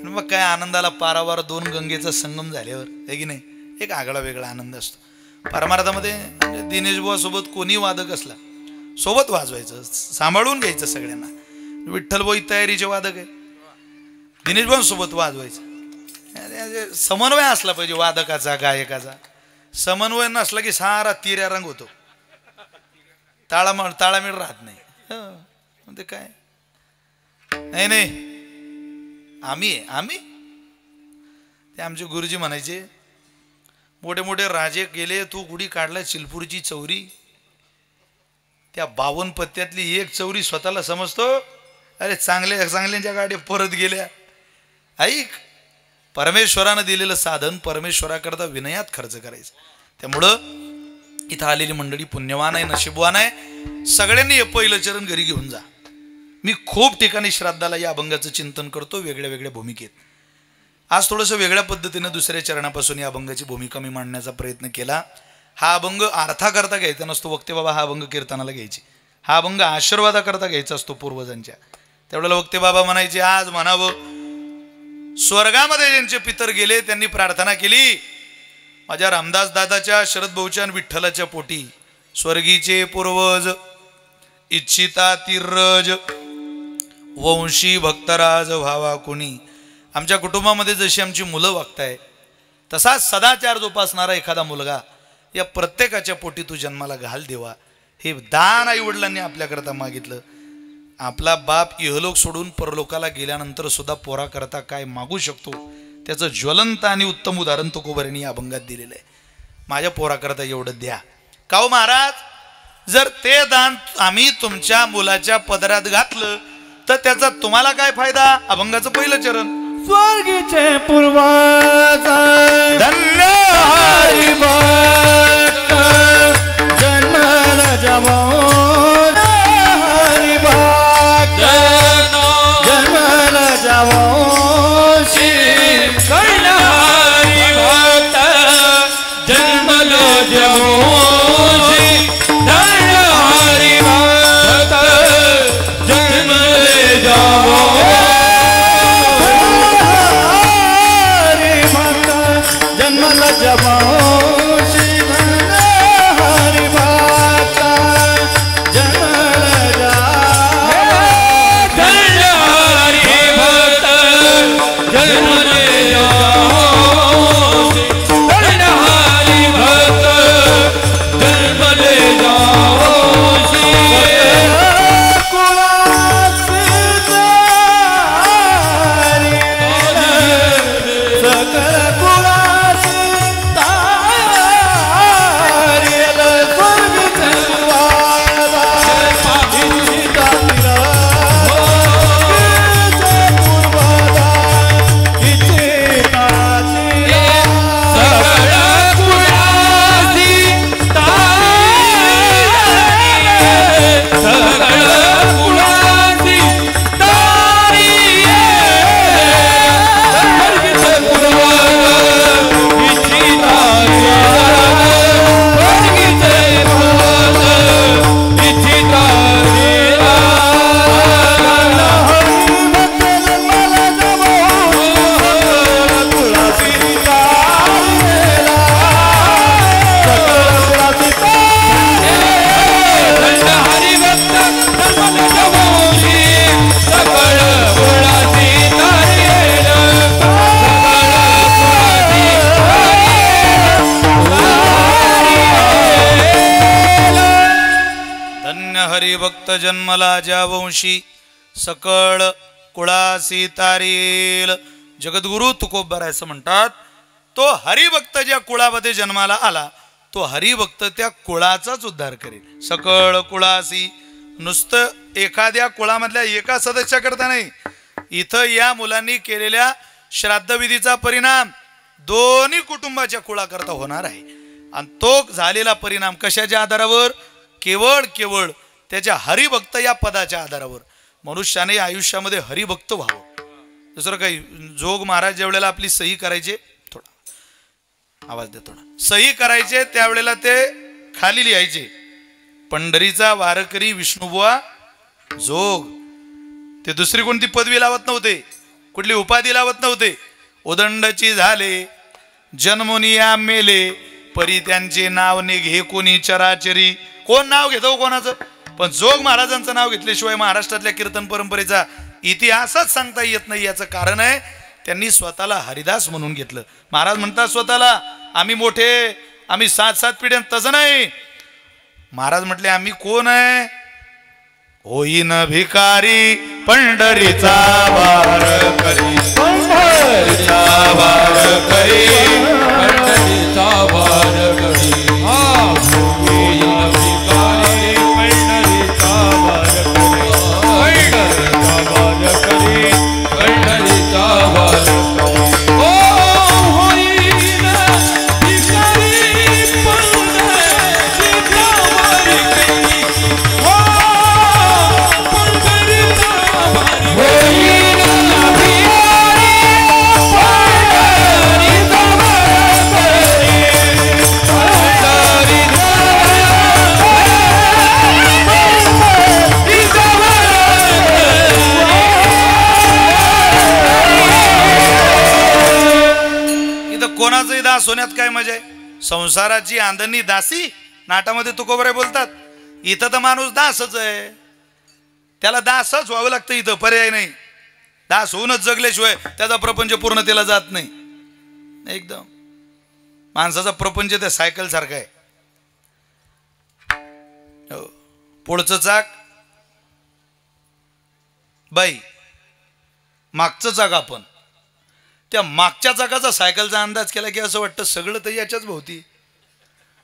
मग काय आनंदाला पारावार 2 गंगेचा संगम झाल्यावर आहे की नाही, एक आगळा वेगळा आनंद असतो. परमार्थामध्ये दिनेश बुवा सोबत कोणी वादक असला सोबत वाजवायचं, सांभाळून घ्यायचं सगळ्यांना. विठ्ठलभाई तयारीचे वादक आहे, दिनेश बुवा सोबत वाजवायचं. समन्वय असला पाहिजे वादकाचा गायकाचा. समन्वय नसला की सारा तिऱ्या रंग होतो, ताळामेळ राहत नाही. ते काय नाही आम्ही ते आमचे गुरुजी म्हणायचे, मोठे मोठे राजे गेले, तू कुडी काढला चिलपूरची चौरी. त्या 52 पत्त्यातली एक चौरी स्वतःला समजतो. अरे चांगल्यांच्या गाड्या परत गेल्या. ऐक, परमेश्वरानं दिलेलं साधन परमेश्वराकरता विनयात खर्च करायचं. त्यामुळं इथं आलेली मंडळी पुण्यवान आहे, नशीबवान आहे. सगळ्यांनी हे पहिलं चरण घरी घेऊन जा. मी खूप ठिकाणी श्राद्धाला या अभंगाचं चिंतन करतो, वेगळ्या वेगळ्या भूमिकेत. आज थोडंसं वेगळ्या पद्धतीने दुसऱ्या चरणापासून या अभंगाची भूमिका मी मांडण्याचा प्रयत्न केला. हा अभंग अर्थाकरता घ्यायचा नसतो. वक्ते बाबा हा अभंग कीर्तनाला घ्यायचे, हा अभंग आशीर्वादाकरता घ्यायचा असतो पूर्वजांच्या. त्यावेळेला वक्ते बाबा म्हणायचे, आज म्हणावं स्वर्गामध्ये ज्यांचे पितर गेले त्यांनी प्रार्थना केली, माझ्या रामदास दादाच्या, शरद भाऊच्या आणि विठ्ठलाच्या पोटी स्वर्गीचे पूर्वज इच्छिता तिरज वंशी भक्तराज व्हावा कुणी. आमच्या कुटुंबामध्ये जशी आमची मुलं वागताय तसाच सदाचार जोपासणारा एखादा मुलगा या प्रत्येकाच्या पोटी तू जन्माला घाल देवा. हे दान आई वडिलांनी आपल्याकरता मागितलं. आपला बाप इहलोक सोडून परलोकाला गेल्यानंतर सुद्धा पोरा करता काय मागू शकतो त्याचं ज्वलंत आणि उत्तम उदाहरण तुकोबारांनी या अभंगात दिलेलं आहे. माझ्या पोराकरता एवढं द्या. का हो महाराज, जर ते दान आम्ही तुमच्या मुलाच्या पदरात घातलं तर त्याचा तुम्हाला काय फायदा? अभंगाचं पहिलं चरण स्वर्गीचे पूर्वज धन्य हरी भक्त जन्मल जवंश हरी भक्त जन्मल जवंशी कर्ण हरी भक्त जन्मल जवंशी धन्य हरी भक्त जन्मल जवंशी हरी भक्त जन्मल जवंशी हरी भक्त जन्मल धन्य हरी भक्त जन्मल जवंशी धन्य हरी भक्त जन्मल जवंशी सकल कुळाची तारील स्वर्ग चंद्रवाला इच्छिता पूर्वदा इच्छिता सकळ कुळासी तारी सकळ कुळासी तारी स्वर्गीचे पूर्वज इच्छिता स्वर्गीचे पूर्वज इच्छिता धन्य हरी भक्त जन्मल जवंशी सकळ कुळासी तारेल धन्य हरिभक्त जन्मला ज्या वंशी सकळ कुळासी तारील. जगद्गुरु तुकोबराय असं म्हणतात, तो हरिभक्त ज्या कुळामध्ये जन्माला आला तो हरिभक्त त्या कुळाचाच उद्धार करेल. सकळ कुळासी नुसतं एखाद्या कुळामधल्या एका सदस्याकरता नाही, इथं या मुलांनी केलेल्या श्राद्धविधीचा परिणाम दोन्ही कुटुंबाच्या कुळाकरता होणार आहे. आणि तो झालेला परिणाम कशाच्या आधारावर? केवळ केवळ त्याच्या हरिभक्त या पदाच्या आधारावर. मनुष्याने आयुष्यामध्ये हरिभक्त व्हावं, दुसरं काही. जोग महाराज ज्या वेळेला आपली सही करायचे, थोडा आवाज दे, थोडा सही करायचे त्यावेळेला ते खाली लिहायचे, पंढरीचा वारकरी विष्णुबुवा जोग. ते दुसरी कोणती पदवी लावत नव्हते, कुठली उपाधी लावत नव्हते. उदंडची झाले जन्मुनिया मेले, परी त्यांचे नाव निघे कोणी चराचरी. कोण नाव घेतो कोणाचं? पण जोग महाराजांचं नाव घेतल्याशिवाय महाराष्ट्रातल्या कीर्तन परंपरेचा इतिहासच सांगता येत नाही. याचं कारण आहे त्यांनी स्वतःला हरिदास म्हणून घेतलं. महाराज म्हणतात स्वतःला आम्ही मोठे, आम्ही 7-7 पिढ्या. तसं नाही, महाराज म्हटले आम्ही कोण आहे? होईन भिकारी पंढरीचा वारकरी, पंढरीचा वारकरी, पंढरीचा वारकरी सोन्यात काय मजा आहे? संसाराची आंधणी दासी नाटामध्ये तुकोबराय बोलतात. इथं तर माणूस दासच आहे, त्याला दासच व्हावं लागतं. इथं पर्याय नाही. दास होऊनच जगल्याशिवाय त्याचा प्रपंच पूर्णतेला जात नाही. एकदम माणसाचा प्रपंच त्या सायकल सारखा आहे. पुढचं चाक बाई, मागचं चाक आपण. त्या मागच्या चाकाचा सायकलचा अंदाज केला की असं वाटतं सगळं तर याच्याच भोवती.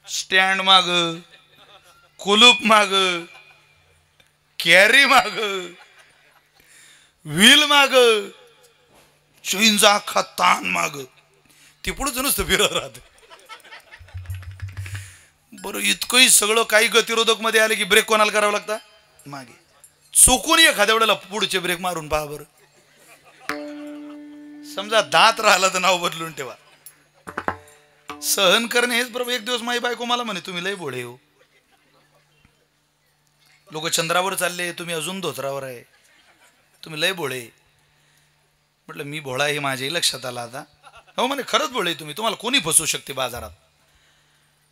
स्टँड माग, कुलूप माग, कॅरी माग, व्हील माग, चैनचा अख्खा ताण माग ते पुढे नुसतं फिरत राहत. बरं इतकंही सगळं काही गतिरोधक मध्ये आले की ब्रेक कोणाला करावं लागतं मागे. चुकून एखाद्या वेळेला पुढचे ब्रेक मारून पहा बरं. समजा दात राहिला तर नाव बदलून ठेवा. सहन करणे हेच बरोबर. एक दिवस माझी बायको मला म्हणे तुम्ही लय भोळे हो, लोक चंद्रावर चालले तुम्ही अजून धोत्रावर आहे, तुम्ही लय भोळे. म्हटलं मी भोळा हे माझ्याही लक्षात आलं आता. हो म्हणे खरंच भोळे तुम्ही, तुम्हाला कोणी फसवू शकते बाजारात.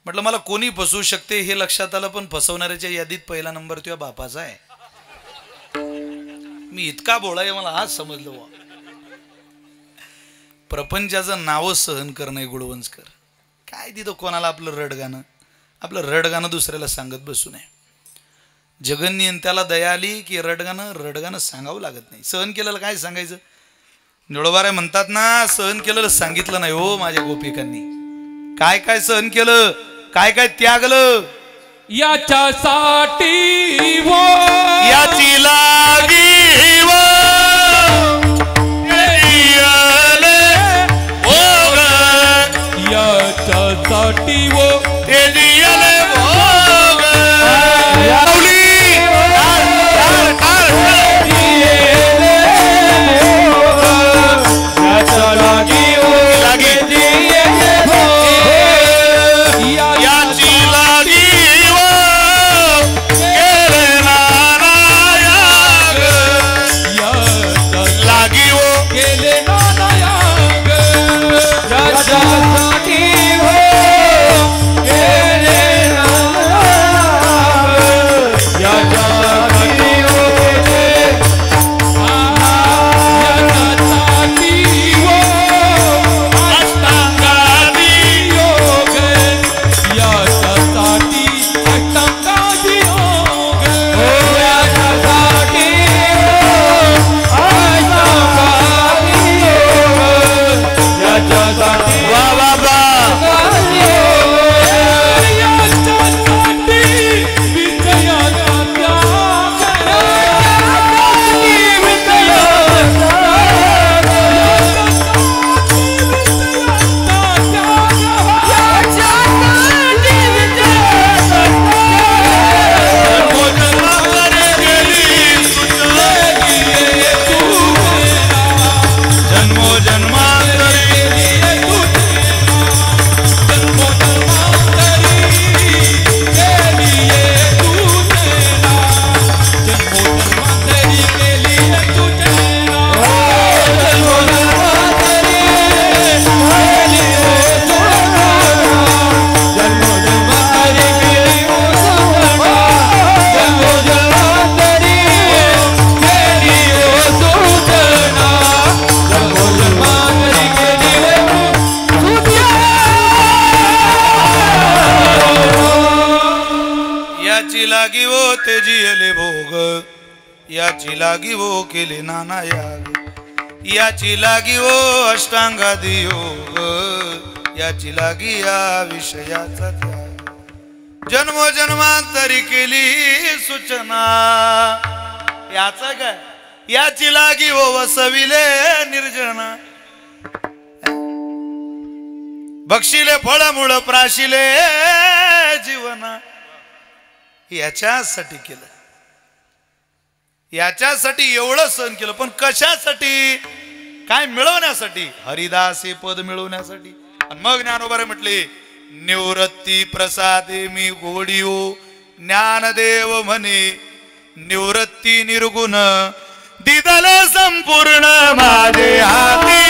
म्हटलं मला कोणी फसवू शकते हे लक्षात आलं, पण फसवणाऱ्याच्या यादीत पहिला नंबर तुझ्या बापाचा आहे. मी इतका भोळा आहे मला आज समजलं बुवा. प्रपंचाचं नाव सहन करणं गुळवंशकर. काय तिथं कोणाला आपलं रडगाणं दुसऱ्याला सांगत बसू नये. जगन्य त्याला दया आली की रडगाणं सांगावं लागत नाही. सहन केलेलं काय सांगायचं. निळोबारे म्हणतात ना सहन केलेलं सांगितलं नाही हो माझ्या गोपिकांनी. काय काय सहन केलं, काय काय त्यागलं. याच्यासाठी वो याची लागी वो याच्यासाठी वो लागी वो तेजियले भोग, याची लागी वो केले नाना याग, याची लागी वो अष्टांगादी योग, याची लागी या विषयाचा त्याग, जन्मोजन्मांतरी केली सूचना, याचा काय याची लागी वो वसविले निर्जना, बक्षिले फळमूळ प्राशिले जीवना, याच्यासाठी केलं, याच्यासाठी एवढं सहन केलं, पण कशासाठी, काय मिळवण्यासाठी, हरिदासी पद मिळवण्यासाठी. आणि मग ज्ञानोबारे म्हटले निवृत्ती प्रसादे मी गोडियो, ज्ञानदेव म्हणे निवृत्ती निर्गुण, दिदल संपूर्ण माझे हाती,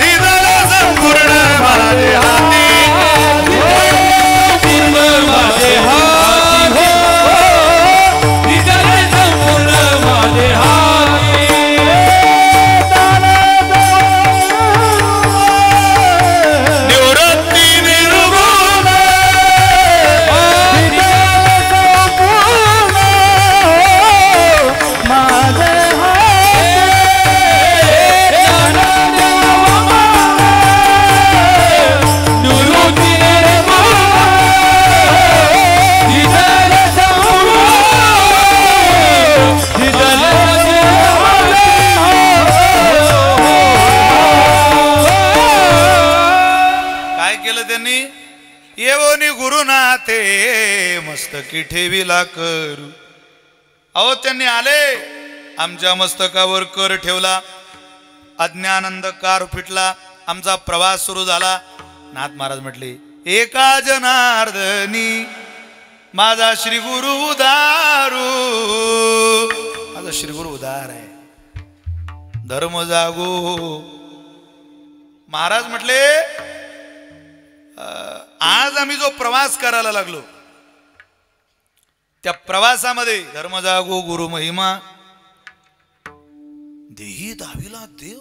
दिदल संपूर्ण माझे हाती, माझे हाती हो, दिदल संपूर्ण माझे हाती, निवृत्ती निर्गुण, माझे आज्ञानी येवोनी गुरुनाथे मस्तकी ठेविला करू. अहो त्यांनी आले आमच्या मस्तकावर कर ठेवला, अज्ञानंद कार फिटला, आमचा प्रवास सुरू झाला. नाथ महाराज म्हटले एका जनार्दनी माझा श्री गुरु उदारू. माझा श्री गुरु उदार आहे, धर्म जागो. महाराज म्हटले आज आम्ही जो प्रवास करायला लागलो त्या प्रवासामध्ये धर्म जागो गुरु महिमा देही दाविला देव.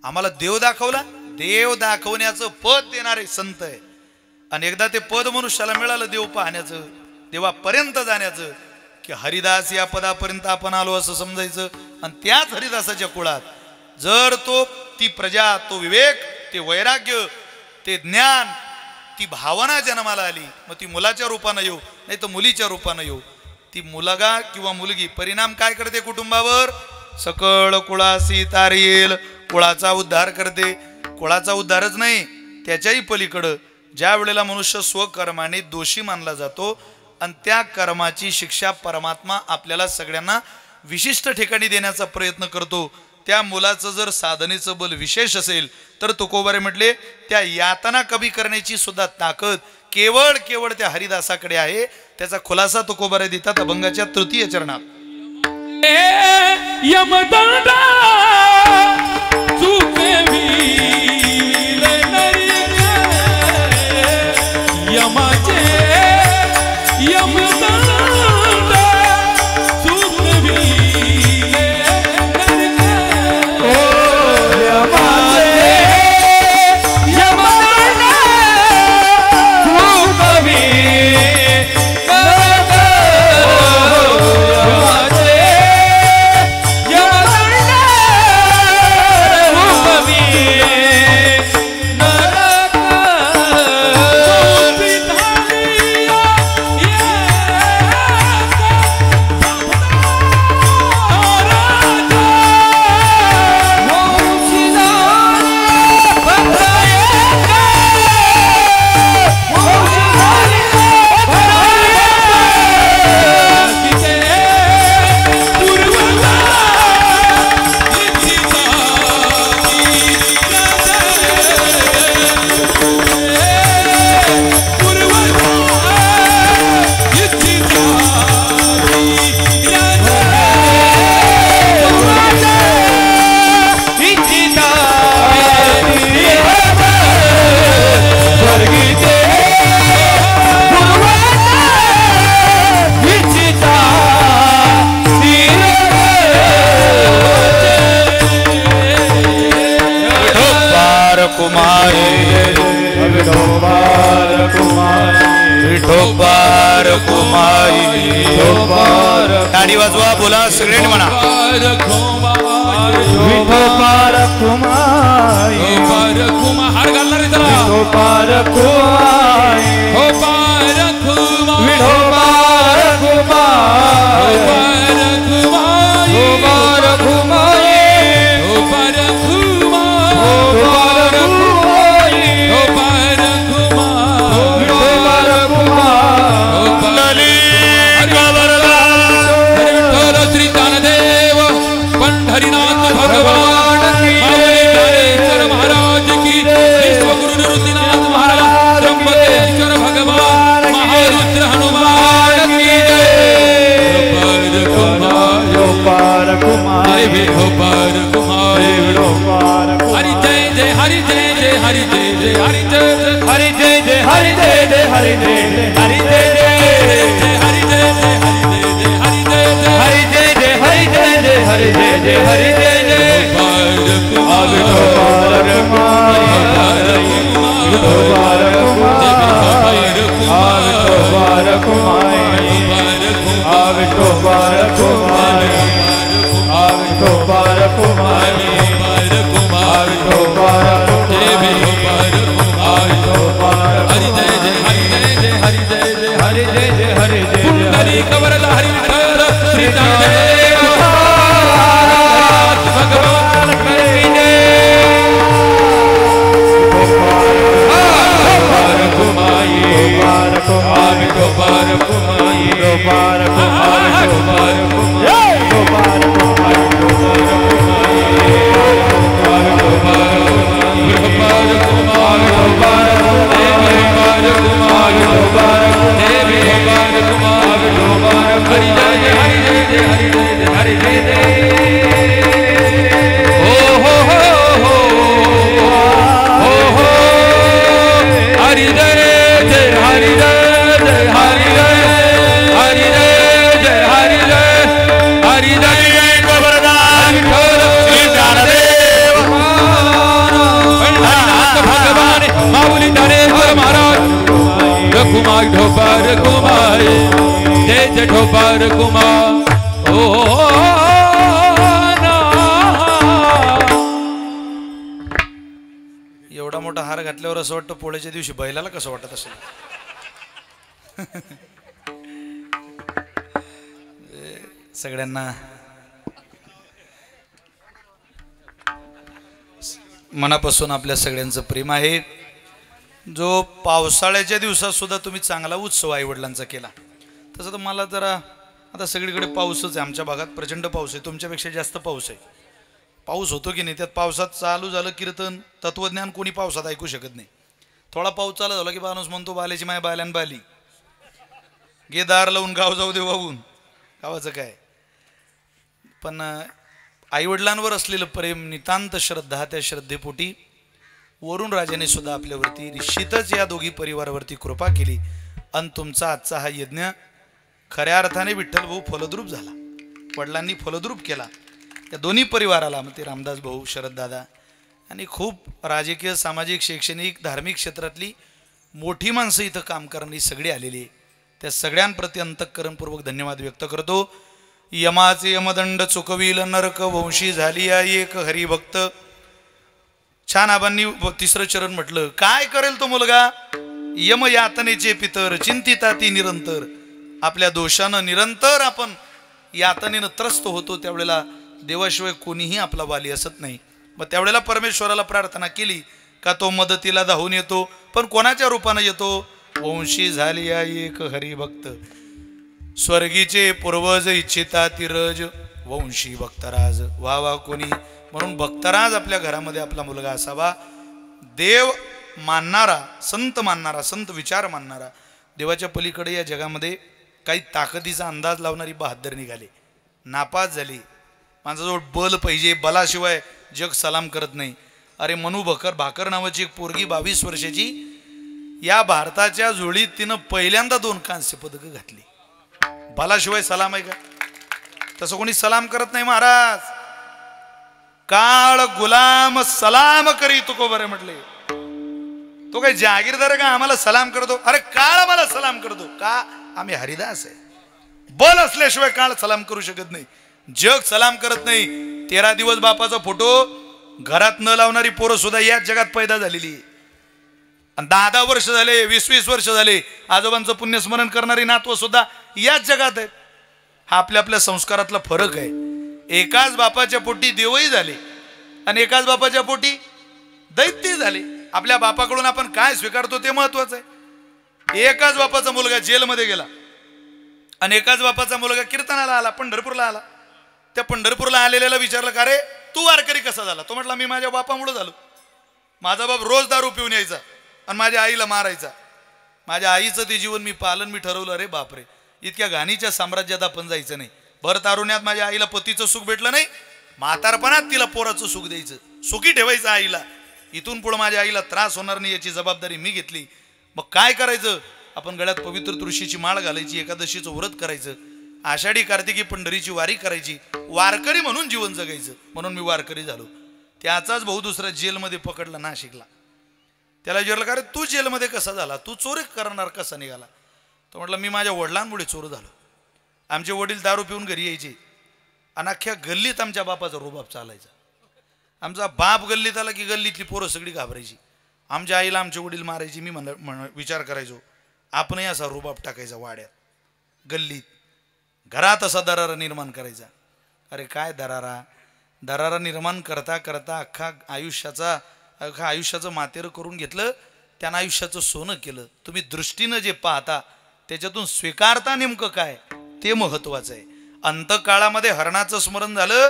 आम्हाला देव दाखवला. देव दाखवण्याचं पद देणारे संत आहे. आणि एकदा ते पद मनुष्याला मिळालं देव पाहण्याचं, देवापर्यंत जाण्याचं, की हरिदास या पदापर्यंत आपण आलो असं समजायचं. आणि त्याच हरिदासाच्या कुळात जर ती प्रजा, तो विवेक, ते वैराग्य, ते ज्ञान, ती भावना जन्माला आली, मग ती मुलाच्या रूपानं येऊ नाही तर मुलीच्या रूपानं येऊ. ती मुलगा किंवा मुलगी परिणाम काय करते कुटुंबावर? सकळ कुळासी तारेल, कुळाचा उद्धार करते. कुळाचा उद्धारच नाही, त्याच्याही पलीकडं ज्या वेळेला मनुष्य स्वकर्माने दोषी मानला जातो आणि त्या कर्माची शिक्षा परमात्मा आपल्याला सगळ्यांना विशिष्ट ठिकाणी देण्याचा प्रयत्न करतो, त्या मुलाचं जर साधनेचं बल विशेष असेल तर तुकोबारे म्हटले त्या यातना कमी करण्याची सुद्धा ताकद केवळ केवळ त्या हरिदासाकडे आहे. त्याचा खुलासा तुकोबारे देतात अभंगाच्या तृतीय चरणात. यमदंडा चुकवी यमाचे यमदंडा चुकवी ताडी वाजवा, बोला सगळ्यांनी म्हणा विठोबार कुमाई, हार घालणार रे त्याला. विठोबार कुमाई, विठोबार कुमाई, विठोबार कुमाई, विठोबार कुमाई, विठोबार कुमाई, विठोबार कुमाई, विठोबार कुमाई, विठोबार कुमाई. श्री ज्ञानदेव पंढरीनाथ भगवान ज्ञानेश्वर महाराज की, विश्वगुरु निवृत्तीनाथ महाराज, त्र्यंबकेश्वर भगवान, महारुद्र हनुमान की जय. विठोबार कुमाई, विठोबार कुमाई, विठोबार हरि जय जय, हरि जय जय, हरि जय जय, हरि जय जय, हरि जय जय, हरि जय जय, हरि जय जय, हरि जय जय, हरि जय जय, हरि जय जय, हरि जय जय, हरि जय जय, हरि जय जय, हरि जय जय, हरि जय जय. विठोबार कुमाई, विठोबार कुमाई, विठोबार कुमाई, विठोबार कुमाई, विठोबार कुमाई, विठोबार हरि जय जय, हरि जय जय, हरि जय जय, हरि जय जय, हरि जय जय. पुंडरी कवरला हरि विठ्ठल श्री ज्ञानदेव भगवान की जय. ढोबार घुमाए जय ढोबार घुमा ओ ना। एवढा मोठा हार घातल्यावर असं वाटतं पोळ्याच्या दिवशी बैलाला कसं वाटत असेल. सगळ्यांना मनापासून आपल्या सगळ्यांचं प्रेम आहे. जो पावसाळ्याच्या दिवसात सुद्धा तुम्ही चांगला उत्सव आई वडिलांचा केला, तसं तर मला जरा आता सगळीकडे पाऊसच आहे. आमच्या भागात प्रचंड पाऊस आहे, तुमच्यापेक्षा जास्त पाऊस आहे. पाऊस होतो की नाही, त्यात पावसात चालू झालं कीर्तन तत्वज्ञान कोणी पावसात ऐकू शकत नाही. थोडा पाऊस चालू झाला की माणूस म्हणतो बाल्याची माय बाल्यान बाली गे दार लावून गाव जाऊ दे वाहून. गावाचं काय, पण आईवडिलांवर असलेलं प्रेम नितांत श्रद्धा, त्या श्रद्धेपोटी वरुण राजाने सुद्धा आपल्यावरती निश्चितच या दोघी परिवारावरती कृपा केली आणि तुमचा आजचा हा यज्ञ खऱ्या अर्थाने विठ्ठल भाऊ फलद्रूप झाला. वडिलांनी फलद्रूप केला या दोन्ही परिवाराला. मग ते रामदास भाऊ, शरददादा आणि खूप राजकीय, सामाजिक, शैक्षणिक, धार्मिक क्षेत्रातली मोठी माणसं इथं काम करणारी सगळी आलेली, त्या सगळ्यांप्रती अंतःकरणपूर्वक धन्यवाद व्यक्त करतो. यमाचे यमदंड चुकविल नरक वंशी झाली एक हरिभक्त. छान आबांनी तिसरं चरण म्हटलं, काय करेल तो मुलगा यम यातनेचे पितर चिंतिता ती निरंतर. आपल्या दोषानं निरंतर आपण यातनेनं त्रस्त होतो, त्यावेळेला देवाशिवाय कोणीही आपला वाली असत नाही. मग त्यावेळेला परमेश्वराला प्रार्थना केली का तो मदतीला धावून येतो, पण कोणाच्या रूपानं येतो, वंशी झाली एक हरिभक्त. स्वर्गीचे पूर्वज इच्छिता तिरज वंशी भक्तराज. वा वा कोणी, म्हणून भक्तराज आपल्या घरामध्ये आपला मुलगा असावा. देव मानणारा, संत मानणारा, संत विचार मानणारा. देवाच्या पलीकडे या जगामध्ये काही ताकदीचा अंदाज लावणारी बहादर निघाली, नापास झाली. माझ्याजवळ बल पाहिजे, बलाशिवाय जग सलाम करत नाही. अरे मनू भाकर नावाची एक पोरगी 22 वर्षाची, या भारताच्या जोडीत तिनं पहिल्यांदा 2 कांस्य पदकं घातली. बलाशिवाय सलाम आहे का? तसं कोणी सलाम करत नाही महाराज. काळ गुलाम सलाम करी तुको बरे म्हटले. तो काही जागीरदार का आम्हाला सलाम करतो? अरे काळ आम्हाला सलाम करतो का? आम्ही हरिदास आहे. बल असल्याशिवाय काळ सलाम करू शकत नाही, जग सलाम करत नाही. 13 दिवस बापाचा फोटो घरात न लावणारी पोरं सुद्धा याच जगात पैदा झालेली. 10 वर्ष झाले, 20 वर्ष झाले आजोबांचं पुण्यस्मरण करणारी नातवं सुद्धा याच जगात आहेत. हा आपल्या आपल्या संस्कारातला फरक आहे. एकाच बापाच्या पोटी देवही झाले आणि एकाच बापाच्या पोटी दैत्य झाले. आपल्या बापाकडून आपण काय स्वीकारतो ते महत्वाचं आहे. एकाच बापाचा मुलगा जेलमध्ये गेला आणि एकाच बापाचा मुलगा कीर्तनाला आला, पंढरपूरला आला. त्या पंढरपूरला आलेल्याला विचारलं, का रे तू वारकरी कसा झाला? तो म्हटला, मी माझ्या बापामुळे झालो. माझा बाप रोज दारू पिऊन यायचा आणि माझ्या आईला मारायचा. माझ्या आईचं ते जीवन मी पालन, मी ठरवलं रे बापरे, इतक्या घाणीच्या साम्राज्यात आपण जायचं नाही. भर तारुण्यात माझ्या आईला पतीचं सुख भेटलं नाही, म्हातारपणात तिला पोराचं सुख द्यायचं, सुखी ठेवायचं आईला. इथून पुढे माझ्या आईला त्रास होणार नाही याची जबाबदारी मी घेतली. मग काय करायचं? आपण गळ्यात पवित्र तुळशीची माळ घालायची, एकादशीचं व्रत करायचं, आषाढी कार्तिकी पंढरीची वारी करायची, वारकरी म्हणून जीवन जगायचं. म्हणून मी वारकरी झालो. त्याचाच भाऊ दुसरा जेलमध्ये पकडला, नाशिकला. त्याला विचारलं, का रे तू जेलमध्ये कसा झाला, तू चोरी करणार कसा निघाला? तो म्हटलं, मी माझ्या वडिलांमुळे चोर झालो. आमचे वडील दारू पिऊन घरी यायचे आणि अख्ख्या गल्लीत आमच्या बापाचा रुबाब चालायचा. आमचा बाप गल्लीत आला की गल्लीतली पोरं सगळी घाबरायची. आमच्या आईला आमचे वडील मारायची. मी विचार करायचो आपणही असा रुबाब टाकायचा वाड्यात, गल्लीत, घरात असा दरारा निर्माण करायचा. अरे काय दरारा निर्माण करता करता अख्खा आयुष्याचं मातेरं करून घेतलं. त्यानं आयुष्याचं सोनं केलं. तुम्ही दृष्टीनं जे पाहता त्याच्यातून स्वीकारता नेमकं काय ते महत्वाचं आहे. अंतकाळामध्ये हरणाचं स्मरण झालं,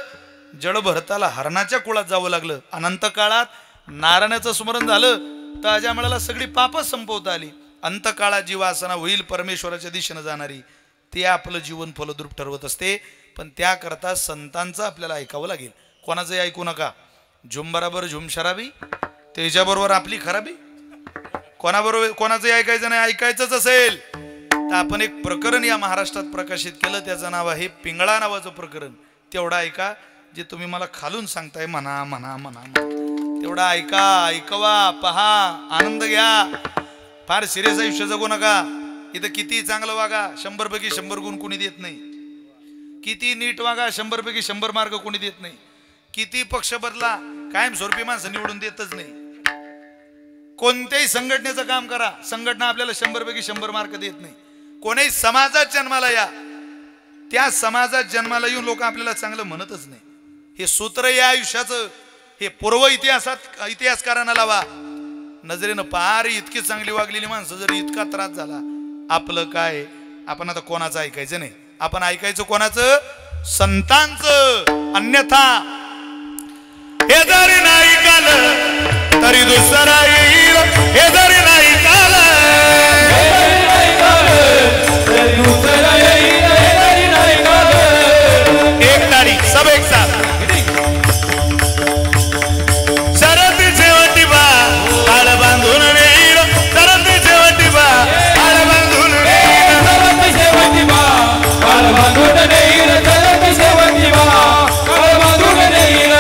जड भरताला हरणाच्या कुळात जावं लागलं. अनंत काळात नारायणाचं स्मरण झालं तर अजामिळाला सगळी पापच संपवता आली. अंतकाळात जी वासना होईल परमेश्वराच्या दिशेनं जाणारी, ते आपलं जीवन फलद्रूप ठरवत असते. पण त्याकरता संतांचं आपल्याला ऐकावं लागेल. कोणाचंही ऐकू नका. झुंबराबर झुम शराबी, त्याच्याबरोबर आपली खराबी. कोणाचंही ऐकायचं नाही. ऐकायचंच असेल तर आपण एक प्रकरण या महाराष्ट्रात प्रकाशित केलं, त्याचं नाव आहे पिंगळा नावाचं प्रकरण. तेवढं ऐका जे तुम्ही मला खालून सांगताय, म्हणा म्हणा म्हणा तेवढं ऐका, ऐकवा, पहा, आनंद घ्या. फार सिरियस आयुष्य जगू नका. इथं किती चांगलं वागा 100 पैकी 100 गुण कोणी देत नाही. किती नीट वागा 100 पैकी 100 मार्क कोणी देत नाही. किती पक्ष बदला कायम स्वरूपी माणसं निवडून देतच नाही. कोणत्याही संघटनेचं काम करा, संघटना आपल्याला 100 पैकी 100 मार्क देत नाही. कोणाही समाजात जन्माला या, त्या समाजात जन्माला येऊन लोक आपल्याला चांगलं म्हणतच नाही. हे सूत्र या आयुष्याचं, हे पूर्व इतिहासकारांना लावा. नजरेनं पार इतकी चांगली वागलेली माणसं जर इतका त्रास झाला, आपलं काय? आपण आता कोणाचं ऐकायचं नाही. आपण ऐकायचं कोणाचं? संतांचं. अन्यथा हे जरी नाही काल तरी दुसरा येईल. हे जरी नाही काल एक तारीख सब एक साथ शरद शेवटी बा काळ बांधून येईल. शरद शेवटी बा काळ बांधून येईल. शरद शेवटी बा काळ बांधून येईल. शरद शेवटी बा काळ बांधून येईल.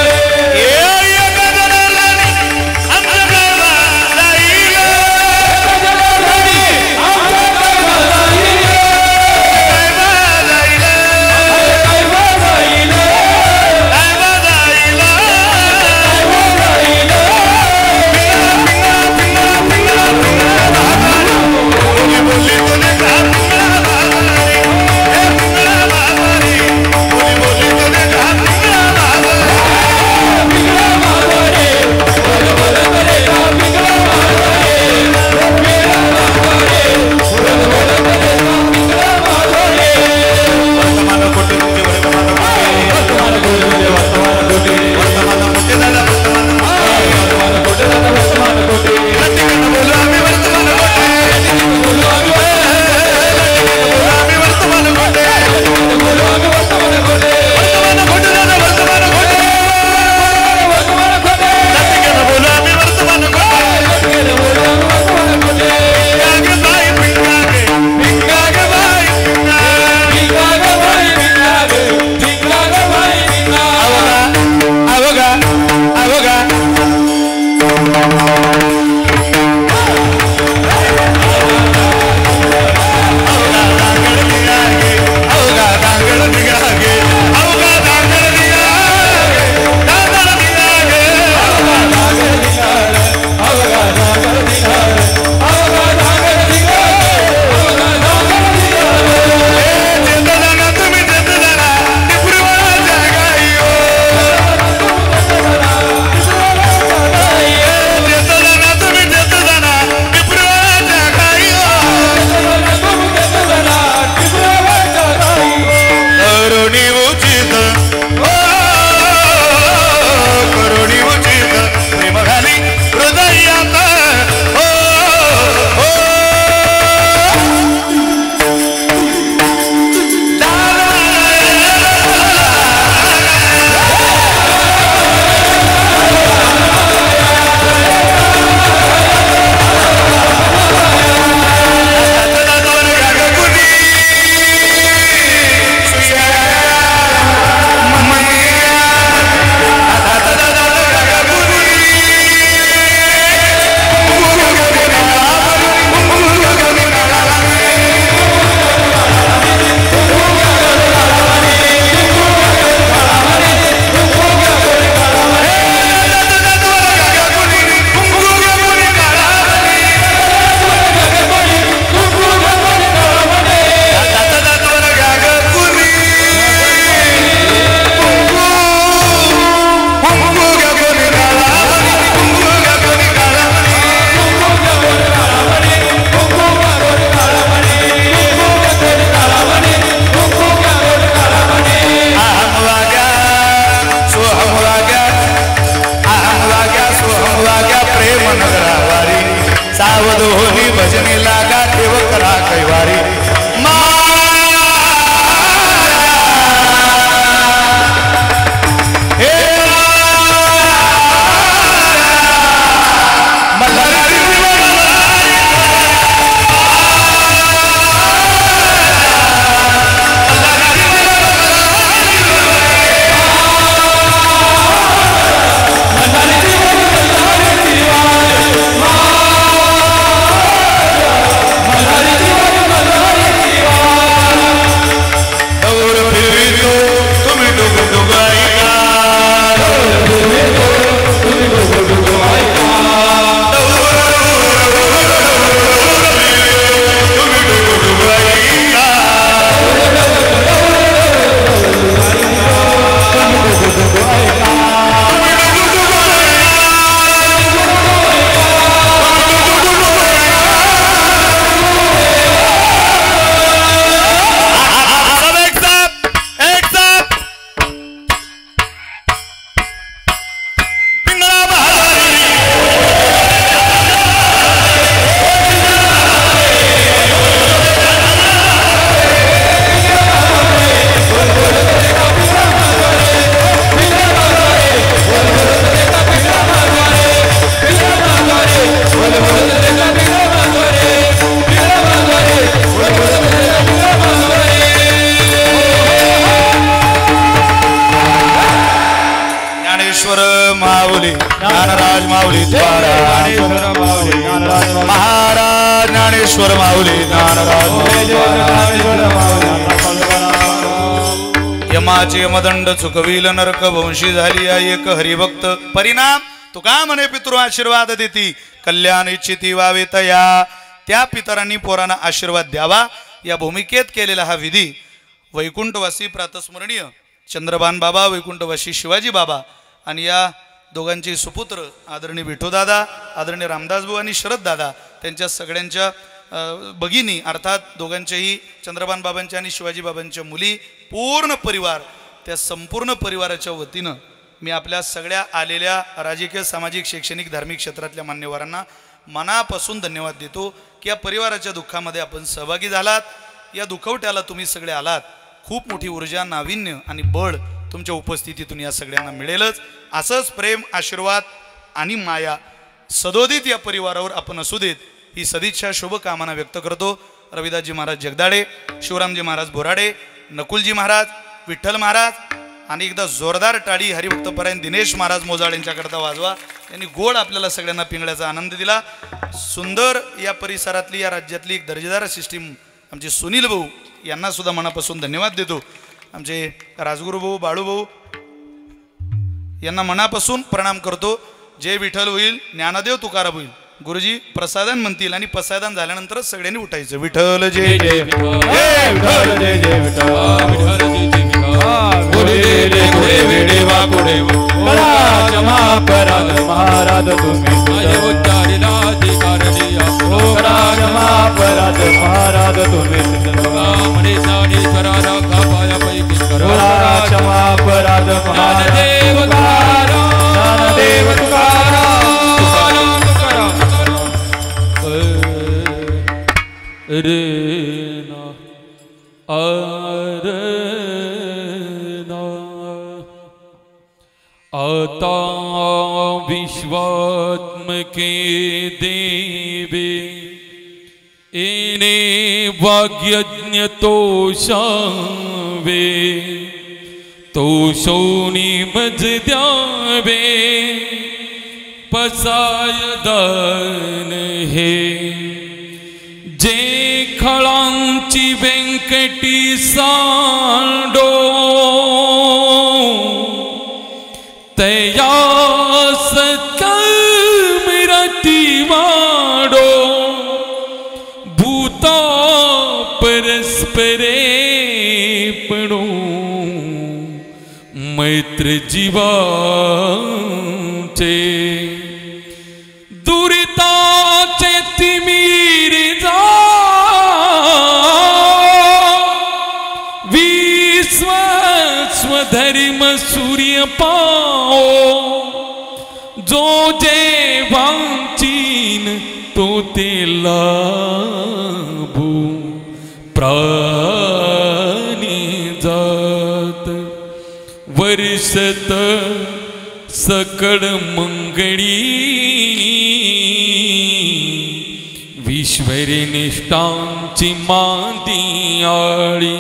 ज्ञानराज माऊली महाराज ज्ञानेश्वर माऊली यमाचे यमदंड चुकविल नरक वंशी झाली एक हरिभक्त परिणाम तुका म्हणे पितृ आशीर्वाद देती कल्याण इच्छिती व्हावे तया त्या पितरांनी पोरांना आशीर्वाद द्यावा या भूमिकेत केलेला हा विधी वैकुंठवासी प्रातस्मरणीय चंद्रभान बाबा वैकुंठवासी शिवाजी बाबा आणि या दोघांचे सुपुत्र आदरणीय विठोदादा आदरणीय रामदासभाऊ आणि शरद दादा त्यांच्या सगळ्यांच्या भगिनी अर्थात दोघांच्याही चंद्रभान बाबांच्या आणि शिवाजी बाबांच्या मुली पूर्ण परिवार त्या संपूर्ण परिवाराच्या वतीनं मी आपल्या सगळ्या आलेल्या राजकीय सामाजिक शैक्षणिक धार्मिक क्षेत्रातल्या मान्यवरांना मनापासून धन्यवाद देतो की या परिवाराच्या दुःखामध्ये आपण सहभागी झालात या दुखवट्याला तुम्ही सगळे आलात खूप मोठी ऊर्जा नाविन्य आणि बळ तुमच्या उपस्थितीतून या सगळ्यांना मिळेलच असंच प्रेम आशीर्वाद आणि माया सदोदित या परिवारावर आपण असू देत ही सदिच्छा शुभकामना व्यक्त करतो रविदासजी महाराज जगदाडे शिवरामजी महाराज बोराडे नकुलजी महाराज विठ्ठल महाराज आणि एकदा जोरदार टाळी हरिभक्तपरायण दिनेश महाराज मोजाळ यांच्याकरता वाजवा यांनी गोड आपल्याला सगळ्यांना पिंगळ्याचा आनंद दिला सुंदर या परिसरातली या राज्यातली एक दर्जेदार सिस्टीम आमचे सुनील भाऊ यांना सुद्धा मनापासून धन्यवाद देतो आमचे राजगुरू भाऊ बाळू भाऊ यांना मनापासून प्रणाम करतो जय विठ्ठल होईल ज्ञानदेव तुकाराम होईल गुरुजी प्रसादन म्हणतील आणि प्रसादन झाल्यानंतरच सगळ्यांनी उठायचं विठ्ठल जय जय विठ्ठल जय जय विठ्ठल महाराज तुम्ही महाराज तुम्ही अपराध महादेव ज्ञानदेव रे आता विश्वात्मके देवे एने वाग्यज्ञ तोषावे तोषोनी मज द्यावे पसायदान हे जे खळांची व्यंकटी सांडो तया सत्कर्मरती वाडो भूता परस्परे पणो मैत्र जीवाचे दुरिताचे तिमीर जा स्वधर्म सूर्य पाओ जो जे वांचीन तो ते लाभू प्राणी जात वर्षत सकळ मंगळी विश्वरी निष्ठांची मादी आळी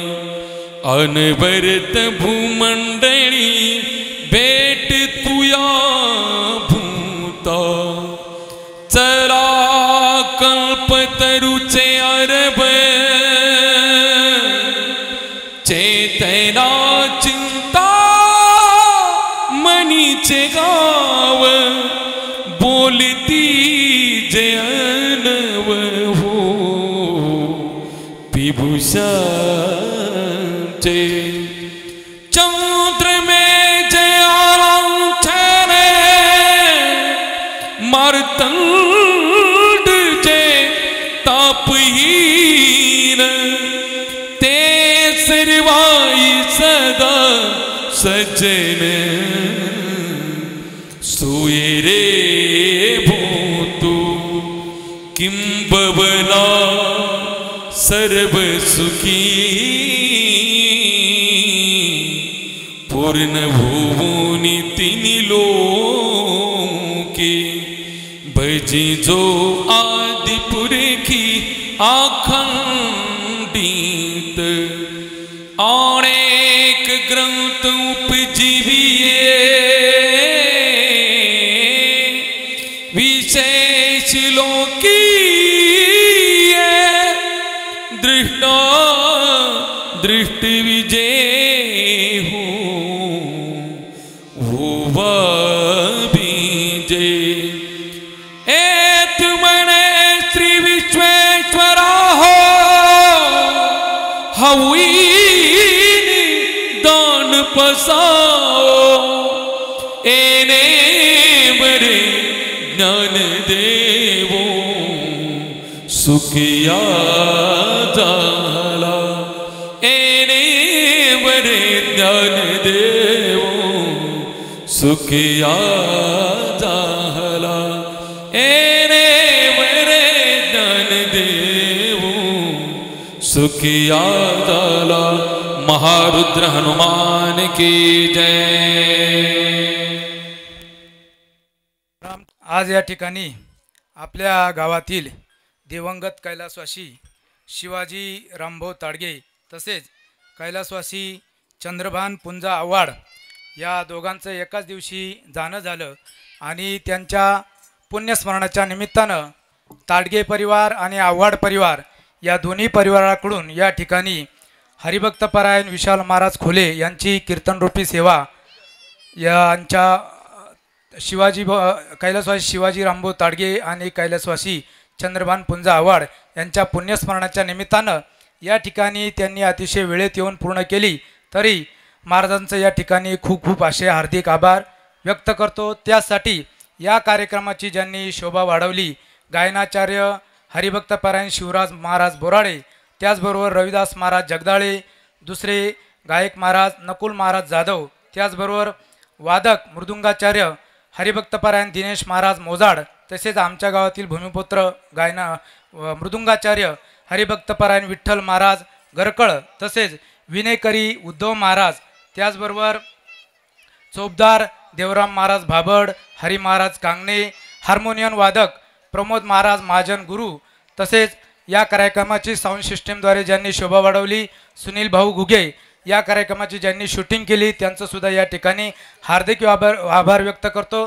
अनवरत भूमंडळी भेट तुया भूता चला कल्पतरुचे अरब चेतना चिंता मनीचे गाव बोलती जे अनव हो विभूषा चंद्र में जयालंठने मारतंड जे तापहीन ते सर्वाई सदा सजन सोये रे भूतु किंबवना सर्व सुखी पूर्ण भुवनी तिनी लोके भजी जो आदिपुरखी आखंडित अनेक ग्रंथ उपजीविये विशेष लोकी दृष्ट दृष्टि विजय हुव बीजे एत मने श्री विश्वेश्वरा हो हवीन दान पसाओ एने बरे ज्ञान देवो सुखिया झाला एने बरे ज्ञान देवो सुखिया झाला एने बरे ज्ञान देवो सुखिया झाला महारुद्र हनुमान की जय। आज या ठिकाणी आपल्या गावातील दिवंगत कैलासवासी शिवाजी रामभाऊ ताडगे तसेच कैलासवासी चंद्रभान पुंजा आव्हाड या दोघांचं एकाच दिवशी जाणं झालं आणि त्यांच्या पुण्यस्मरणाच्या निमित्तानं ताडगे परिवार आणि आव्हाड परिवार या दोन्ही परिवाराकडून या ठिकाणी हरिभक्तपरायण विशाल महाराज खोले यांची कीर्तनरूपी सेवा यांच्या कैलासवासी शिवाजी रामभाऊ ताडगे आणि कैलासवासी चंद्रभान पुंजा आव्हाड यांच्या पुण्यस्मरणाच्या निमित्तानं या ठिकाणी त्यांनी अतिशय वेळेत येऊन पूर्ण केली। तरी महाराजांचं या ठिकाणी खूप खूप असे हार्दिक आभार व्यक्त करतो। त्यासाठी या कार्यक्रमाची ज्यांनी शोभा वाढवली गायनाचार्य हरिभक्तपरायण शिवराज महाराज बोराडे, त्याचबरोबर रविदास महाराज जगदाळे, दुसरे गायक महाराज नकुल महाराज जाधव, त्याचबरोबर वादक मृदुंगाचार्य हरिभक्तपरायण दिनेश महाराज मोजाड, तसेच आमच्या गावातील भूमिपुत्र गायना मृदुंगाचार्य हरिभक्तपरायण विठ्ठल महाराज गरकळ, तसेच विनेकरी उद्धव महाराज, त्याचबरोबर चोपदार देवराम महाराज भाबड, हरी महाराज कांगणे, हार्मोनियम वादक प्रमोद महाराज महाजन गुरु, तसेच या कार्यक्रमाची साऊंड सिस्टीमद्वारे ज्यांनी शोभा वाढवली सुनील भाऊ घुगे, या कार्यक्रमाची ज्यांनी शूटिंग केली त्यांचं सुद्धा या ठिकाणी हार्दिक आभार व्यक्त करतो।